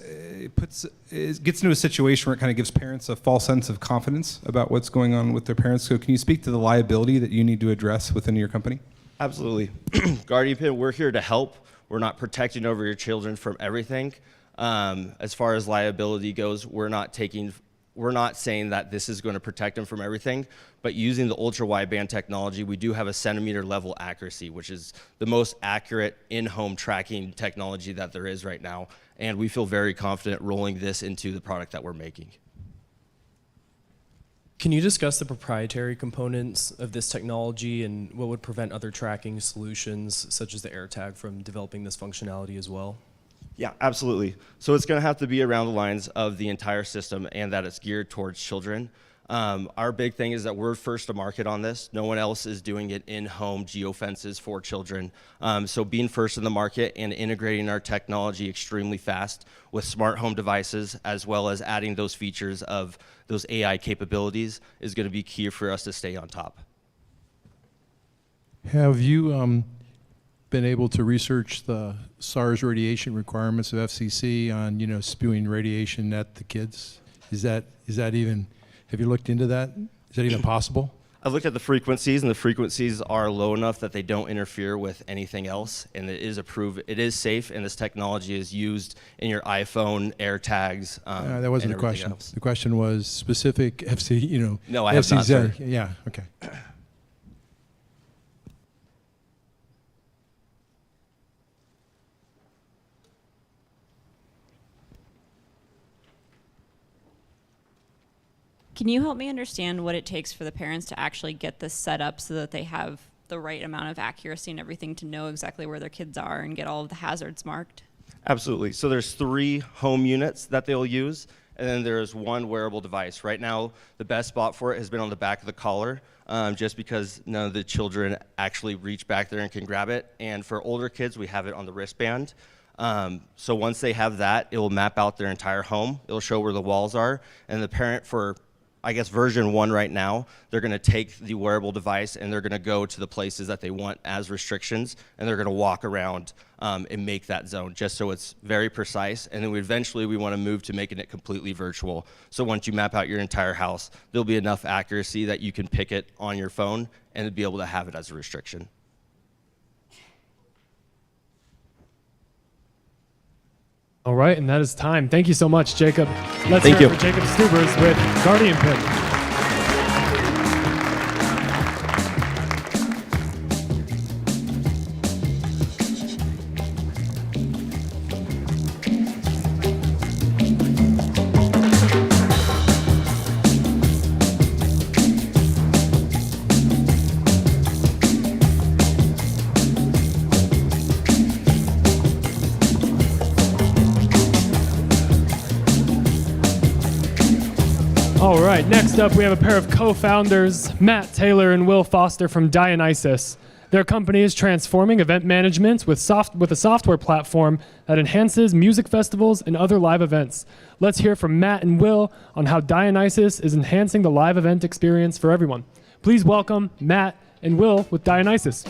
gets into a situation where it kind of gives parents a false sense of confidence about what's going on with their parents. So can you speak to the liability that you need to address within your company? Absolutely. Guardian Pin, we're here to help. We're not protecting over your children from everything. As far as liability goes, we're not saying that this is going to protect them from everything, but using the ultra-wideband technology, we do have a centimeter level accuracy, which is the most accurate in-home tracking technology that there is right now. And we feel very confident rolling this into the product that we're making. Can you discuss the proprietary components of this technology and what would prevent other tracking solutions, such as the AirTag, from developing this functionality as well? Yeah, absolutely. So it's going to have to be around the lines of the entire system and that it's geared towards children. Our big thing is that we're first to market on this. No one else is doing it in-home geofences for children. So being first in the market and integrating our technology extremely fast with smart home devices, as well as adding those features of those AI capabilities, is going to be key for us to stay on top. Have you been able to research the SARS radiation requirements of FCC on, spewing radiation at the kids? Is that even, have you looked into that? Is that even possible? I've looked at the frequencies, and the frequencies are low enough that they don't interfere with anything else, and it is approved. It is safe, and this technology is used in your iPhone, AirTags. That wasn't the question. Else. The question was specific FC, No, I have not, sir. Yeah, okay. Can you help me understand what it takes for the parents to actually get this set up so that they have the right amount of accuracy and everything to know exactly where their kids are and get all of the hazards marked? Absolutely. So there's 3 home units that they'll use, and then there's 1 wearable device. Right now, the best spot for it has been on the back of the collar, just because none of the children actually reach back there and can grab it. And for older kids, we have it on the wristband. So once they have that, it will map out their entire home. It'll show where the walls are, and the parent, for I guess version 1 right now, they're going to take the wearable device and they're going to go to the places that they want as restrictions, and they're going to walk around and make that zone, just so it's very precise. And then eventually we want to move to making it completely virtual. So once you map out your entire house, there'll be enough accuracy that you can pick it on your phone and be able to have it as a restriction. All right, and that is time. Thank you so much, Jacob. Let's Thank hear you. it for Jacob Stubers with Guardian Pin. All right, next up we have a pair of co-founders, Matt Taylor and Will Foster from Dionysus. Their company is transforming event management with a software platform that enhances music festivals and other live events. Let's hear from Matt and Will on how Dionysus is enhancing the live event experience for everyone. Please welcome Matt and Will with Dionysus.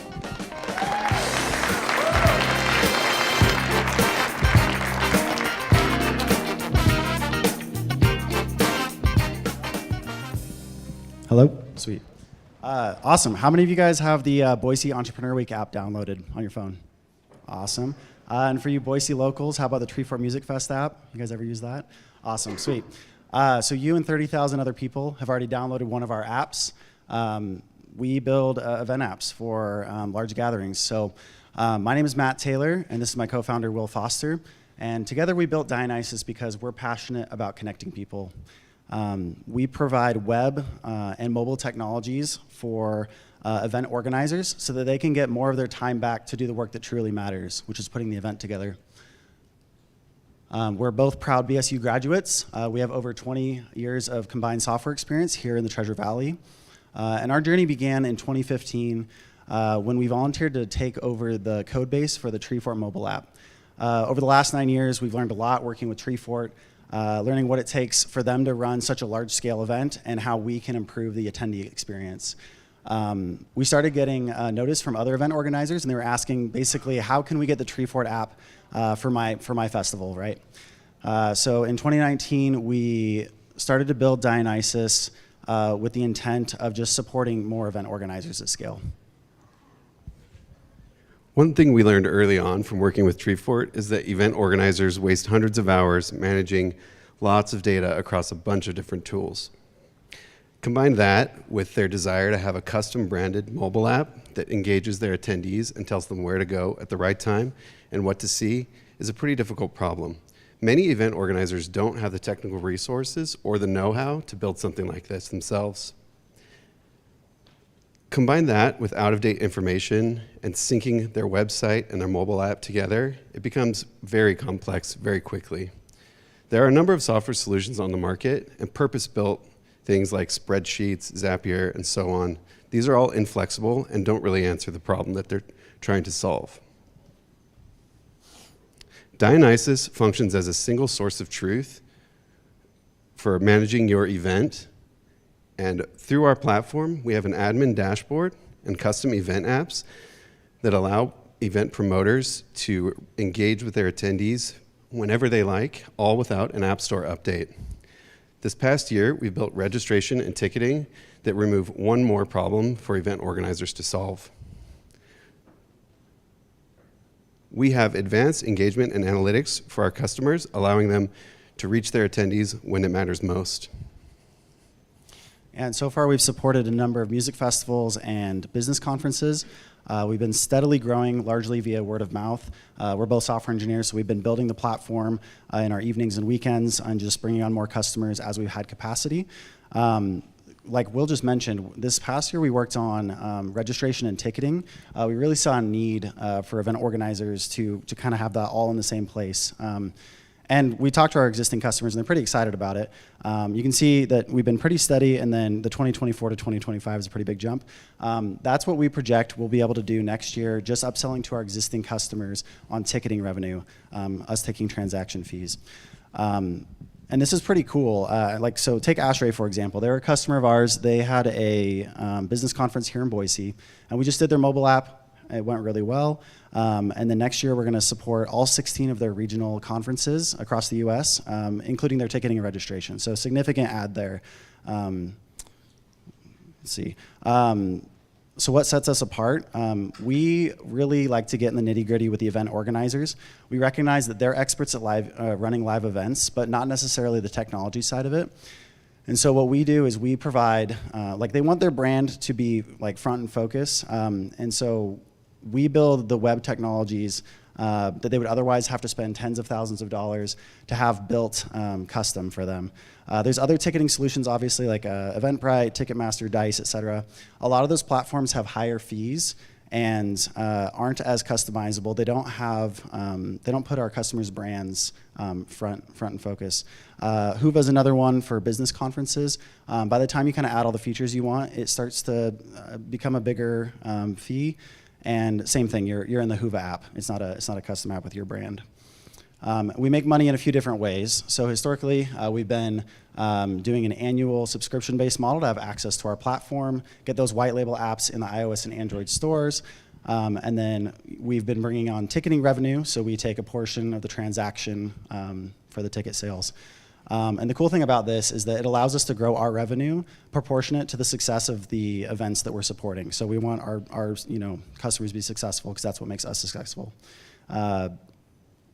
Hello? Sweet. Awesome. How many of you guys have the Boise Entrepreneur Week app downloaded on your phone? Awesome. And for you Boise locals, how about the Treefort Music Fest app? You guys ever use that? Awesome. Sweet. So you and 30,000 other people have already downloaded one of our apps. We build event apps for large gatherings. So my name is Matt Taylor, and this is my co-founder, Will Foster. And together we built Dionysus because we're passionate about connecting people. We provide web and mobile technologies for event organizers so that they can get more of their time back to do the work that truly matters, which is putting the event together. We're both proud BSU graduates. We have over 20 years of combined software experience here in the Treasure Valley. And our journey began in 2015 when we volunteered to take over the code base for the Treefort mobile app. Over the last 9 years, we've learned a lot working with Treefort, learning what it takes for them to run such a large-scale event and how we can improve the attendee experience. We started getting notice from other event organizers, and they were asking basically, how can we get the Treefort app for my festival, right? So in 2019, we started to build Dionysus with the intent of just supporting more event organizers at scale. One thing we learned early on from working with Treefort is that event organizers waste hundreds of hours managing lots of data across a bunch of different tools. Combine that with their desire to have a custom branded mobile app that engages their attendees and tells them where to go at the right time and what to see is a pretty difficult problem. Many event organizers don't have the technical resources or the know-how to build something like this themselves. Combine that with out-of-date information and syncing their website and their mobile app together, it becomes very complex very quickly. There are a number of software solutions on the market and purpose-built things like spreadsheets, Zapier, and so on. These are all inflexible and don't really answer the problem that they're trying to solve. Dionysus functions as a single source of truth for managing your event. And through our platform, we have an admin dashboard and custom event apps that allow event promoters to engage with their attendees whenever they like, all without an App Store update. This past year, we built registration and ticketing that remove one more problem for event organizers to solve. We have advanced engagement and analytics for our customers, allowing them to reach their attendees when it matters most. And so far, we've supported a number of music festivals and business conferences. We've been steadily growing largely via word of mouth. We're both software engineers, so we've been building the platform in our evenings and weekends and just bringing on more customers as we've had capacity. Like Will just mentioned, this past year we worked on registration and ticketing. We really saw a need for event organizers to kind of have that all in the same place. And we talked to our existing customers, and they're pretty excited about it. You can see that we've been pretty steady, and then the 2024 to 2025 is a pretty big jump. That's what we project we'll be able to do next year, just upselling to our existing customers on ticketing revenue, us taking transaction fees. And this is pretty cool. So take ASHRAE, for example. They're a customer of ours. They had a business conference here in Boise, and we just did their mobile app. It went really well. And then next year, we're going to support all 16 of their regional conferences across the US, including their ticketing and registration. So significant add there. Let's see. So what sets us apart? We really like to get in the nitty-gritty with the event organizers. We recognize that they're experts at running live events, but not necessarily the technology side of it. And so what we do is we provide, they want their brand to be front and focus. And so we build the web technologies that they would otherwise have to spend tens of thousands of dollars to have built custom for them. There's other ticketing solutions, obviously, like Eventbrite, Ticketmaster, Dice, et cetera. A lot of those platforms have higher fees and aren't as customizable. They don't put our customers' brands front and focus. Hoova is another one for business conferences. By the time you kind of add all the features you want, it starts to become a bigger fee. And same thing, you're in the Hoova app. It's not a custom app with your brand. We make money in a few different ways. So historically, we've been doing an annual subscription-based model to have access to our platform, get those white label apps in the iOS and Android stores. And then we've been bringing on ticketing revenue, so we take a portion of the transaction for the ticket sales. And the cool thing about this is that it allows us to grow our revenue proportionate to the success of the events that we're supporting. So we want our customers to be successful because that's what makes us successful.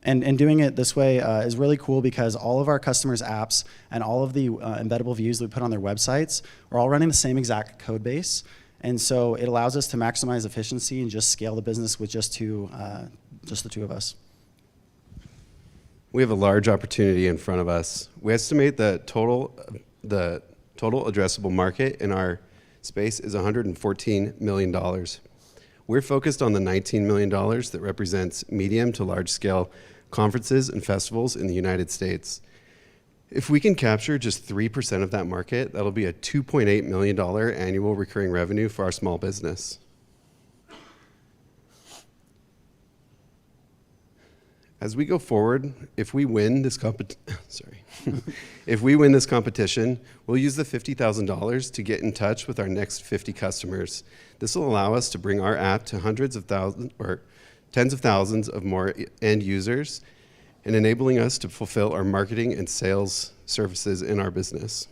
And doing it this way is really cool because all of our customers' apps and all of the embeddable views that we put on their websites are all running the same exact code base. And so it allows us to maximize efficiency and just scale the business with just the two of us. We have a large opportunity in front of us. We estimate the total addressable market in our space is $114 million. We're focused on the $19 million that represents medium to large scale conferences and festivals in the United States. If we can capture just 3% of that market, that'll be a $2.8 million annual recurring revenue for our small business. As we go forward, if we win this competition, we'll use the $50,000 to get in touch with our next 50 customers. This will allow us to bring our app to hundreds of thousands or tens of thousands of more end users and enabling us to fulfill our marketing and sales services in our business.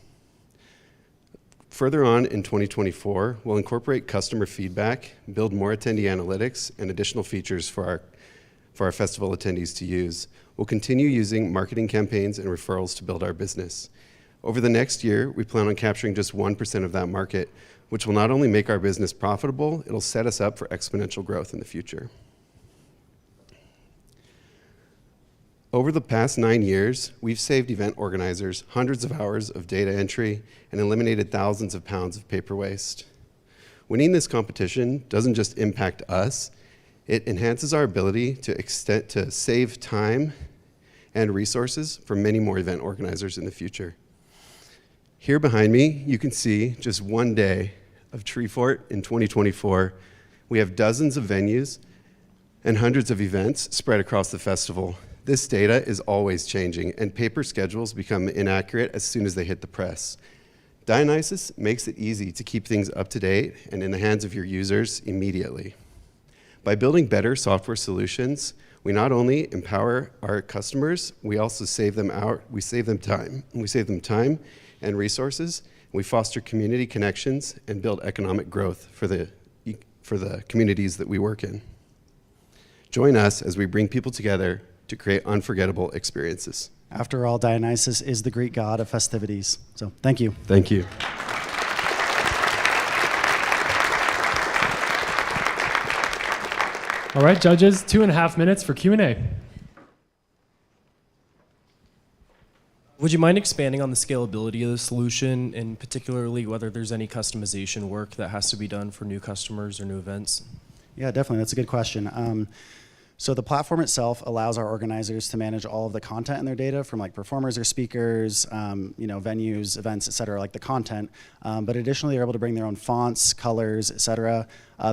Further on in 2024, we'll incorporate customer feedback, build more attendee analytics, and additional features for our festival attendees to use. We'll continue using marketing campaigns and referrals to build our business. Over the next year, we plan on capturing just 1% of that market, which will not only make our business profitable, it'll set us up for exponential growth in the future. Over the past 9 years, we've saved event organizers hundreds of hours of data entry and eliminated thousands of pounds of paper waste. Winning this competition doesn't just impact us, it enhances our ability to save time and resources for many more event organizers in the future. Here behind me, you can see just one day of Treefort in 2024. We have dozens of venues and hundreds of events spread across the festival. This data is always changing, and paper schedules become inaccurate as soon as they hit the press. Dionysus makes it easy to keep things up to date and in the hands of your users immediately. By building better software solutions, we not only empower our customers, we also save them time and resources, We foster community connections and build economic growth for the communities that we work in. Join us as we bring people together to create unforgettable experiences. After all, Dionysus is the Greek god of festivities. So thank you. Thank you. All right, judges, 2.5 minutes for Q&A. Would you mind expanding on the scalability of the solution, and particularly whether there's any customization work that has to be done for new customers or new events? Yeah, definitely. That's a good question. So the platform itself allows our organizers to manage all of the content in their data, from like performers or speakers, venues, events, et cetera, like the content. But additionally, they're able to bring their own fonts, colors, et cetera,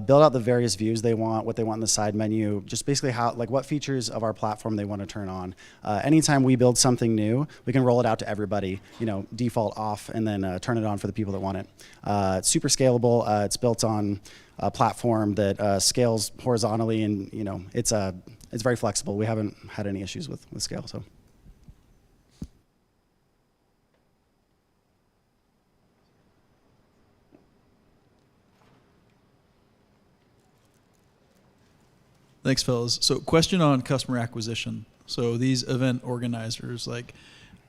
build out the various views they want, what they want in the side menu, just basically what features of our platform they want to turn on. Anytime we build something new, we can roll it out to everybody, default off, and then turn it on for the people that want it. It's super scalable. It's built on a platform that scales horizontally, and it's very flexible. We haven't had any issues with scale. So. Thanks, fellas. So question on customer acquisition. So these event organizers,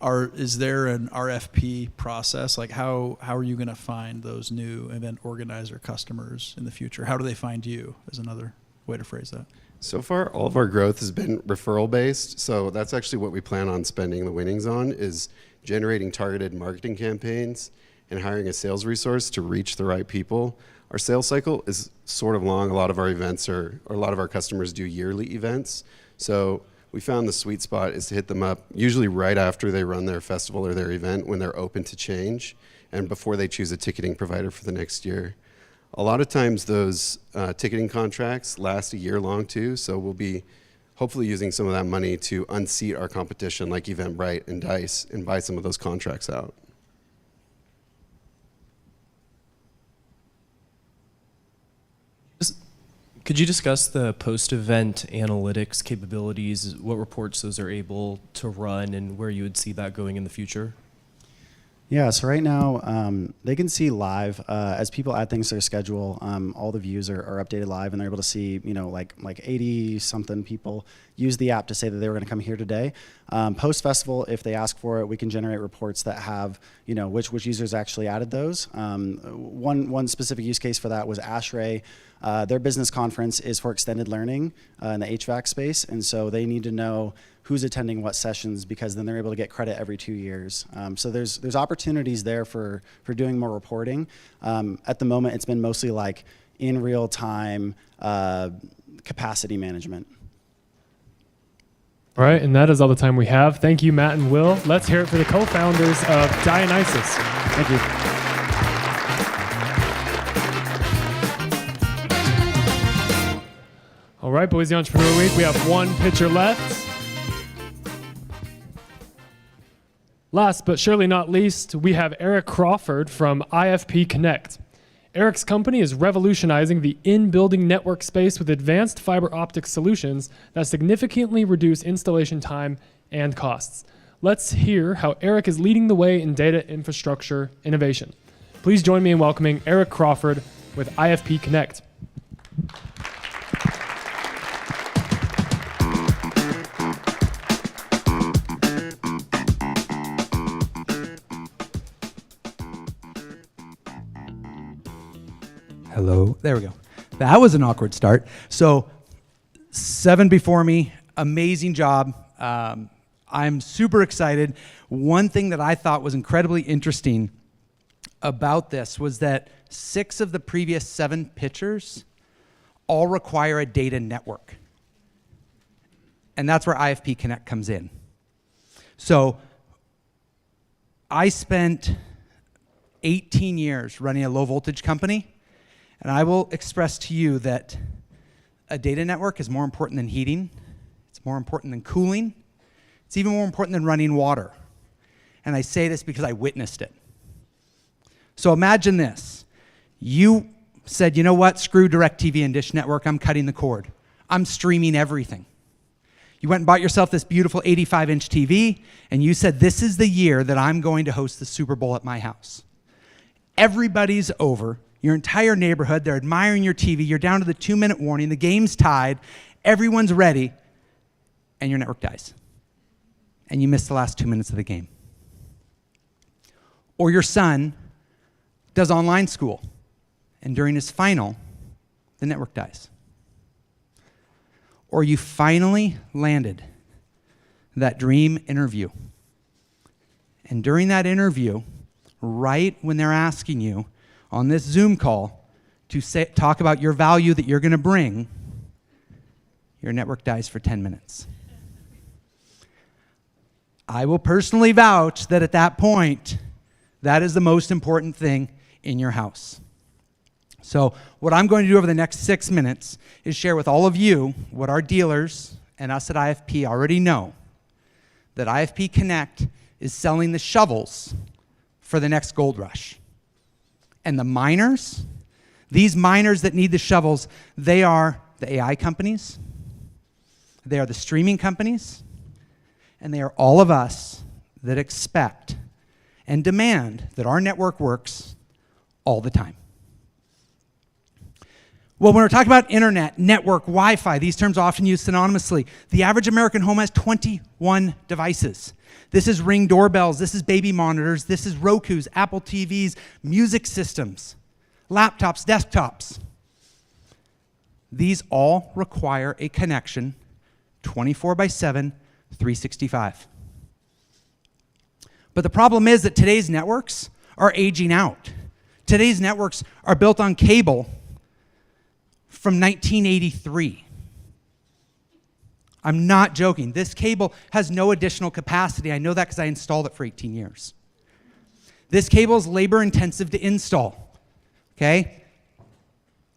is there an RFP process? Like how are you going to find those new event organizer customers in the future? How do they find you, is another way to phrase that. So far, all of our growth has been referral based. So that's actually what we plan on spending the winnings on, is generating targeted marketing campaigns and hiring a sales resource to reach the right people. Our sales cycle is sort of long. A lot of our events or a lot of our customers do yearly events. So we found the sweet spot is to hit them up usually right after they run their festival or their event, when they're open to change and before they choose a ticketing provider for the next year. A lot of times those ticketing contracts last a year long too, so we'll be hopefully using some of that money to unseat our competition like Eventbrite and Dice and buy some of those contracts out. Could you discuss the post-event analytics capabilities, what reports those are able to run, and where you would see that going in the future? Yeah, so right now they can see live as people add things to their schedule. All the views are updated live, and they're able to see, like 80 something people use the app to say that they were going to come here today. Post festival, if they ask for it, we can generate reports that have, which users actually added those. One specific use case for that was ASHRAE. Their business conference is for extended learning in the HVAC space, and so they need to know who's attending what sessions, because then they're able to get credit every 2 years. So there's opportunities there for doing more reporting. At the moment, it's been mostly like in real time capacity management. All right, and that is all the time we have. Thank you, Matt and Will. Let's hear it for the co-founders of Dionysus. Thank you. All right, Boise Entrepreneur Week, we have one pitcher left. Last but surely not least, we have Eric Crawford from IFP Connect. Eric's company is revolutionizing the in-building network space with advanced fiber optic solutions that significantly reduce installation time and costs. Let's hear how Eric is leading the way in data infrastructure innovation. Please join me in welcoming Eric Crawford with IFP Connect. Hello. There we go. That was an awkward start. So 7 before me, amazing job. I'm super excited. One thing that I thought was incredibly interesting about this was that 6 of the previous 7 pitchers all require a data network. And that's where IFP Connect comes in. So I spent 18 years running a low voltage company. And I will express to you that a data network is more important than heating. It's more important than cooling. It's even more important than running water. And I say this because I witnessed it. So imagine this. You said, you know what, screw DirecTV and Dish Network, I'm cutting the cord. I'm streaming everything. You went and bought yourself this beautiful 85-inch TV, and you said, this is the year that I'm going to host the Super Bowl at my house. Everybody's over. Your entire neighborhood, they're admiring your TV. You're down to the 2-minute warning. The game's tied. Everyone's ready. And your network dies. And you miss the last 2 minutes of the game. Or your son does online school. And during his final, the network dies. Or you finally landed that dream interview. And during that interview, right when they're asking you on this Zoom call to talk about your value that you're going to bring, your network dies for 10 minutes. I will personally vouch that at that point, that is the most important thing in your house. So what I'm going to do over the next 6 minutes is share with all of you what our dealers and us at IFP already know, that IFP Connect is selling the shovels for the next gold rush. And the miners, these miners that need the shovels, they are the AI companies, they are the streaming companies, and they are all of us that expect and demand that our network works all the time. Well, when we're talking about internet, network, Wi-Fi, these terms are often used synonymously. The average American home has 21 devices. This is Ring doorbells, this is baby monitors, this is Rokus, Apple TVs, music systems, laptops, desktops. These all require a connection 24/7, 365. But the problem is that today's networks are aging out. Today's networks are built on cable from 1983. I'm not joking. This cable has no additional capacity. I know that because I installed it for 18 years. This cable is labor intensive to install, okay?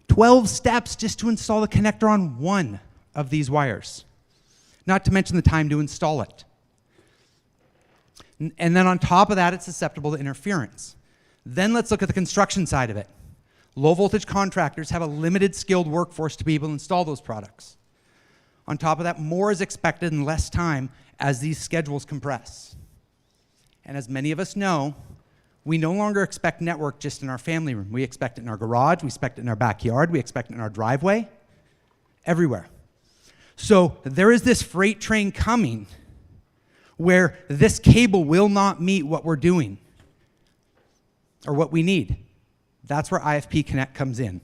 12 steps just to install the connector on one of these wires, not to mention the time to install it. And then on top of that, it's susceptible to interference. Then let's look at the construction side of it. Low voltage contractors have a limited skilled workforce to be able to install those products. On top of that, more is expected in less time as these schedules compress. And as many of us know, we no longer expect network just in our family room. We expect it in our garage, we expect it in our backyard, we expect it in our driveway, everywhere. So there is this freight train coming where this cable will not meet what we're doing or what we need. That's where IFP Connect comes in.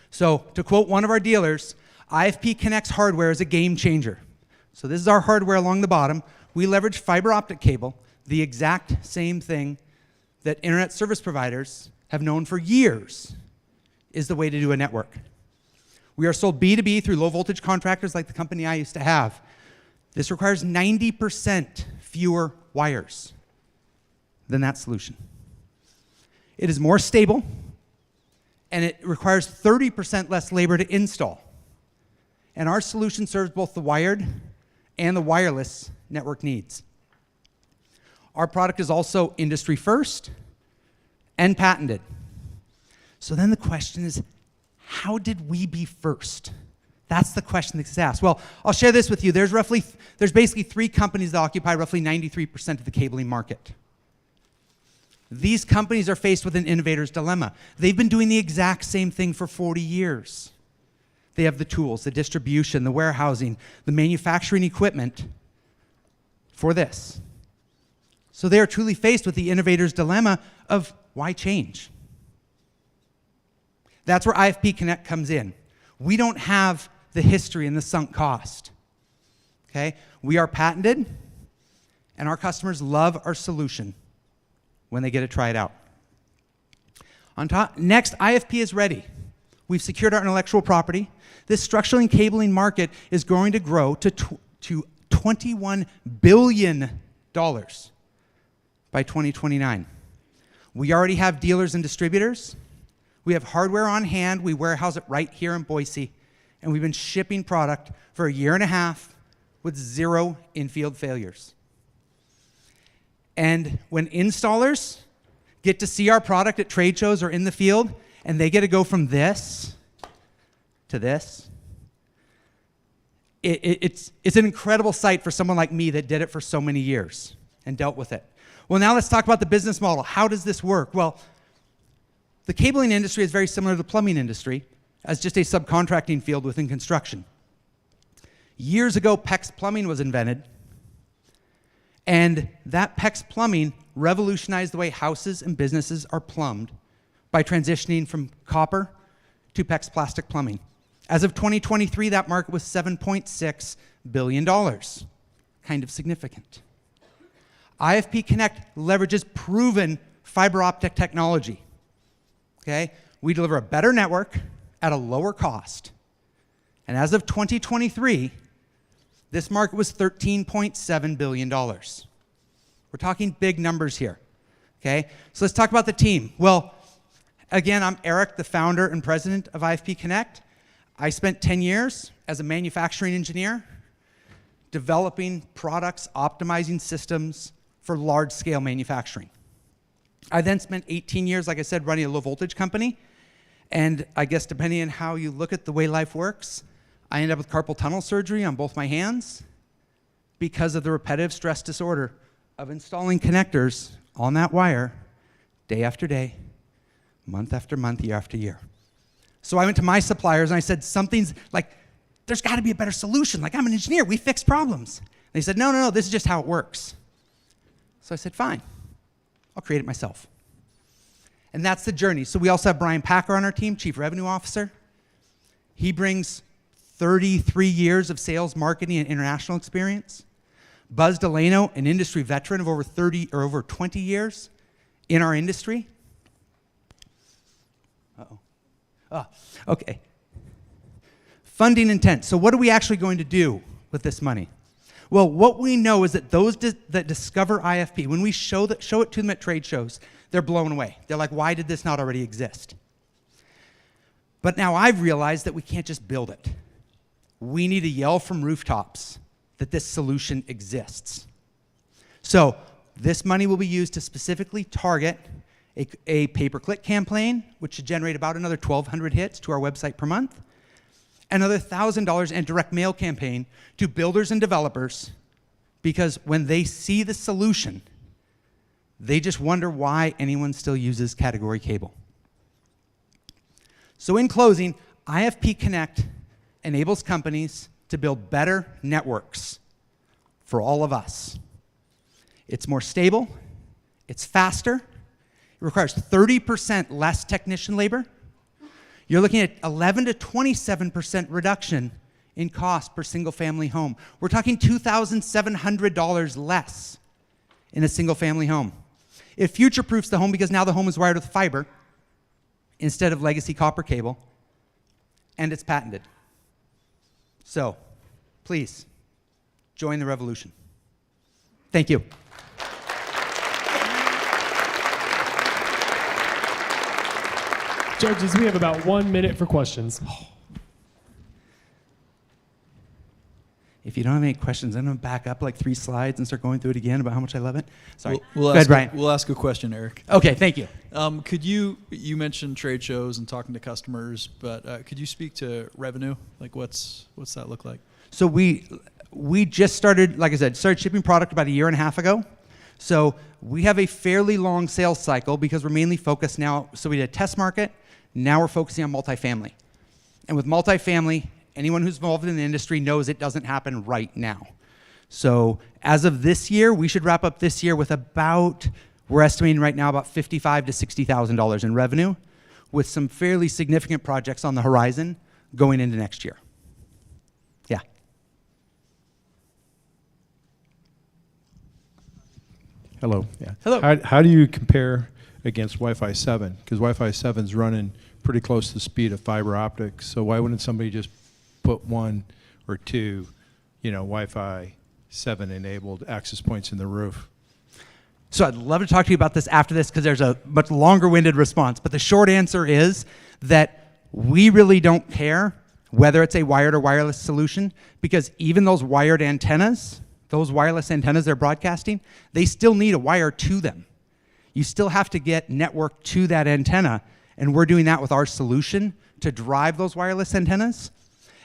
So to quote one of our dealers, IFP Connect's hardware is a game changer. So this is our hardware along the bottom. We leverage fiber optic cable, the exact same thing that internet service providers have known for years is the way to do a network. We are sold B2B through low voltage contractors like the company I used to have. This requires 90% fewer wires than that solution. It is more stable, and it requires 30% less labor to install. And our solution serves both the wired and the wireless network needs. Our product is also industry first and patented. So then the question is, how did we be first? That's the question that's asked. Well, I'll share this with you. There's basically 3 companies that occupy roughly 93% of the cabling market. These companies are faced with an innovator's dilemma. They've been doing the exact same thing for 40 years. They have the tools, the distribution, the warehousing, the manufacturing equipment for this. So they are truly faced with the innovator's dilemma of why change? That's where IFP Connect comes in. We don't have the history and the sunk cost. Okay? We are patented, and our customers love our solution when they get to try it out. Next, IFP is ready. We've secured our intellectual property. This structural and cabling market is going to grow to $21 billion by 2029. We already have dealers and distributors. We have hardware on hand. We warehouse it right here in Boise. And we've been shipping product for 1.5 years with 0 in-field failures. And when installers get to see our product at trade shows or in the field, and they get to go from this to this, it's an incredible sight for someone like me that did it for so many years and dealt with it. Well, now let's talk about the business model. How does this work? Well, the cabling industry is very similar to the plumbing industry as just a subcontracting field within construction. Years ago, PEX plumbing was invented, and that PEX plumbing revolutionized the way houses and businesses are plumbed by transitioning from copper to PEX plastic plumbing. As of 2023, that market was $7.6 billion. Kind of significant. IFP Connect leverages proven fiber optic technology. Okay? We deliver a better network at a lower cost. And as of 2023, this market was $13.7 billion. We're talking big numbers here. Okay? So let's talk about the team. Well, again, I'm Eric, the founder and president of IFP Connect. I spent 10 years as a manufacturing engineer, developing products, optimizing systems for large-scale manufacturing. I then spent 18 years, like I said, running a low-voltage company. And I guess depending on how you look at the way life works, I ended up with carpal tunnel surgery on both my hands because of the repetitive stress disorder of installing connectors on that wire day after day, month after month, year after year. So I went to my suppliers and I said, something's like, there's got to be a better solution. Like, I'm an engineer, we fix problems. And they said, no, this is just how it works. So I said, fine, I'll create it myself. And that's the journey. So we also have Brian Packer on our team, Chief Revenue Officer. He brings 33 years of sales, marketing, and international experience. Buzz Delano, an industry veteran of over 20 years in our industry. Okay. Funding intent. So what are we actually going to do with this money? Well, what we know is that those that discover IFP, when we show it to them at trade shows, they're blown away. They're like, why did this not already exist? But now I've realized that we can't just build it. We need to yell from rooftops that this solution exists. So this money will be used to specifically target a pay-per-click campaign, which should generate about another 1,200 hits to our website per month, another $1,000 and direct mail campaign to builders and developers, because when they see the solution, they just wonder why anyone still uses category cable. So in closing, IFP Connect enables companies to build better networks for all of us. It's more stable, it's faster, it requires 30% less technician labor. You're looking at 11 to 27% reduction in cost per single family home. We're talking $2,700 less in a single family home. It future-proofs the home because now the home is wired with fiber instead of legacy copper cable, and it's patented. So, please, join the revolution. Thank you. Judges, we have about 1 minute for questions. If you don't have any questions, I'm going to back up like 3 slides and start going through it again about how much I love it. Sorry. We'll Go ahead, Brian. We'll ask a question, Eric. Okay, thank you. Could you mentioned trade shows and talking to customers, but could you speak to revenue? Like what's that look like? So we just started, like I said, shipping product about 1.5 years ago. So we have a fairly long sales cycle because we're mainly focused now. So we did a test market. Now we're focusing on multifamily. And with multifamily, anyone who's involved in the industry knows it doesn't happen right now. So as of this year, we should wrap up this year with about, we're estimating right now about $55,000 to $60,000 in revenue, with some fairly significant projects on the horizon going into next year. Yeah. Hello. Yeah. Hello. How do you compare against Wi-Fi 7? Because Wi-Fi 7 is running pretty close to the speed of fiber optics. So why wouldn't somebody just put 1 or 2, Wi-Fi 7 enabled access points in the roof? So I'd love to talk to you about this after this because there's a much longer-winded response. But the short answer is that we really don't care whether it's a wired or wireless solution, because even those wired antennas, those wireless antennas they're broadcasting, they still need a wire to them. You still have to get network to that antenna, and we're doing that with our solution to drive those wireless antennas.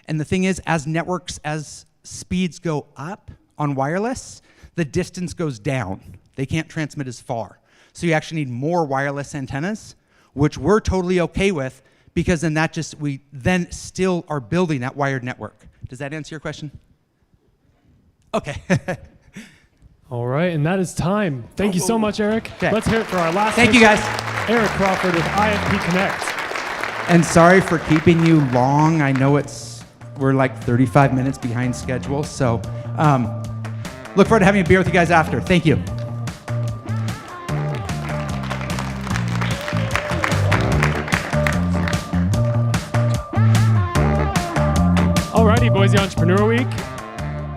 And the thing is, as speeds go up on wireless, the distance goes down. They can't transmit as far. So you actually need more wireless antennas, which we're totally okay with, because then we then still are building that wired network. Does that answer your question? Okay. All right, and that is time. Thank you so much, Eric. Okay. Let's hear it for our last Thank you, guys. Eric Crawford with IFP Connect. And sorry for keeping you long. I know we're like 35 minutes behind schedule, so look forward to having a beer with you guys after. Thank you. Alrighty, Boise Entrepreneur Week.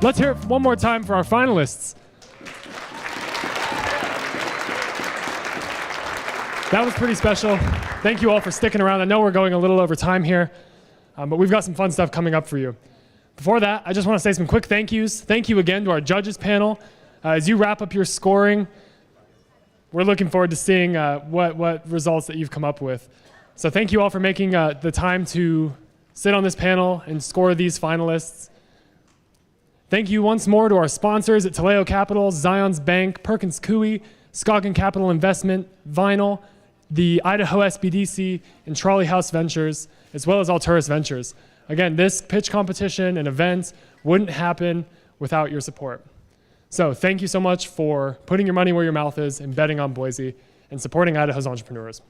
Let's hear it one more time for our finalists. That was pretty special. Thank you all for sticking around. I know we're going a little over time here, but we've got some fun stuff coming up for you. Before that, I just want to say some quick thank yous. Thank you again to our judges panel. As you wrap up your scoring, we're looking forward to seeing what results that you've come up with. So thank you all for making the time to sit on this panel and score these finalists. Thank you once more to our sponsors at Taleo Capital, Zion's Bank, Perkins Coie, Scoggin Capital Investment, Vinyl, the Idaho SBDC, and Trolley House Ventures, as well as Alturas Ventures. Again, this pitch competition and event wouldn't happen without your support. So thank you so much for putting your money where your mouth is and betting on Boise and supporting Idaho's entrepreneurs.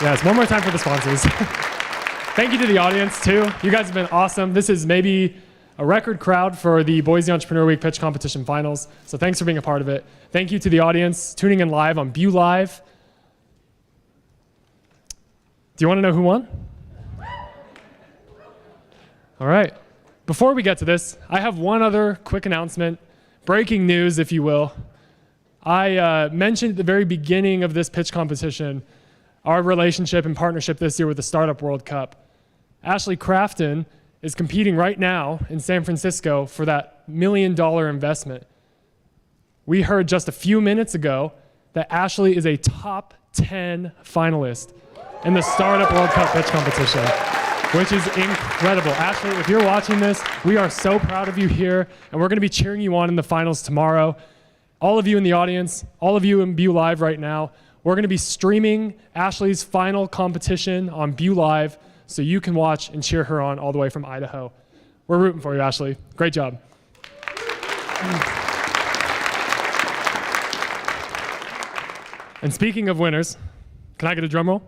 Yes, one more time for the sponsors. Thank you to the audience too. You guys have been awesome. This is maybe a record crowd for the Boise Entrepreneur Week Pitch Competition Finals. So thanks for being a part of it. Thank you to the audience tuning in live on BEW Live. Do you want to know who won? All right. Before we get to this, I have one other quick announcement. Breaking news, if you will. I mentioned at the very beginning of this pitch competition our relationship and partnership this year with the Startup World Cup. Ashley Crafton is competing right now in San Francisco for that $1 million investment. We heard just a few minutes ago that Ashley is a top 10 finalist in the Startup World Cup pitch competition, which is incredible. Ashley, if you're watching this, we are so proud of you here, and we're gonna be cheering you on in the finals tomorrow. All of you in the audience, all of you in BEW Live right now, we're gonna be streaming Ashley's final competition on BEW Live, so you can watch and cheer her on all the way from Idaho. We're rooting for you, Ashley. Great job. And speaking of winners, can I get a drum roll?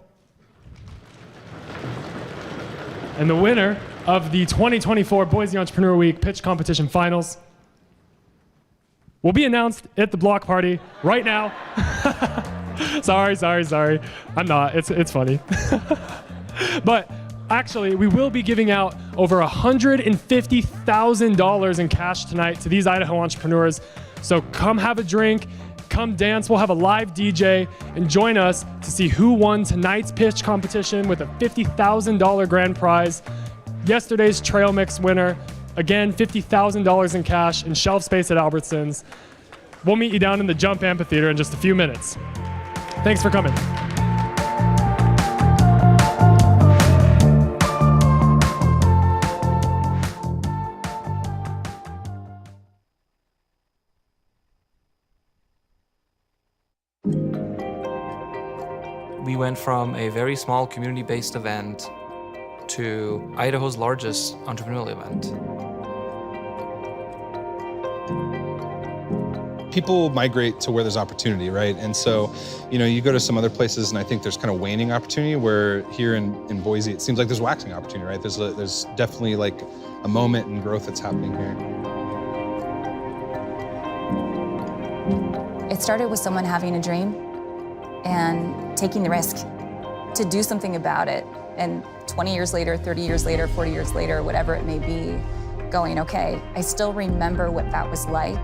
And the winner of the 2024 Boise Entrepreneur Week Pitch Competition Finals will be announced at the block party right now. Sorry. I'm not. It's funny. But actually, we will be giving out over $150,000 in cash tonight to these Idaho entrepreneurs. So come have a drink, come dance. We'll have a live DJ, and join us to see who won tonight's pitch competition with a $50,000 grand prize. Yesterday's trail mix winner, again, $50,000 in cash and shelf space at Albertsons. We'll meet you down in the Jump Amphitheater in just a few minutes. Thanks for coming. We went from a very small community-based event to Idaho's largest entrepreneurial event. People migrate to where there's opportunity, right? And so, you go to some other places and I think there's kind of waning opportunity, where here in Boise, it seems like there's waxing opportunity, right? There's definitely like a moment in growth that's happening here. It started with someone having a dream and taking the risk to do something about it. And 20 years later, 30 years later, 40 years later, whatever it may be, going, okay, I still remember what that was like.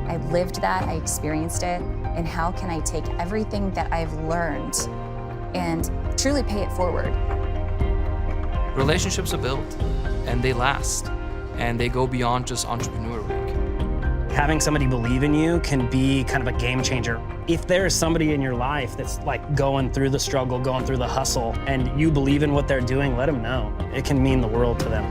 I lived that, I experienced it, and how can I take everything that I've learned and truly pay it forward? Relationships are built, and they last, and they go beyond just Entrepreneur Week. Having somebody believe in you can be kind of a game changer. If there's somebody in your life that's like going through the struggle, going through the hustle, and you believe in what they're doing, let them know. It can mean the world to them.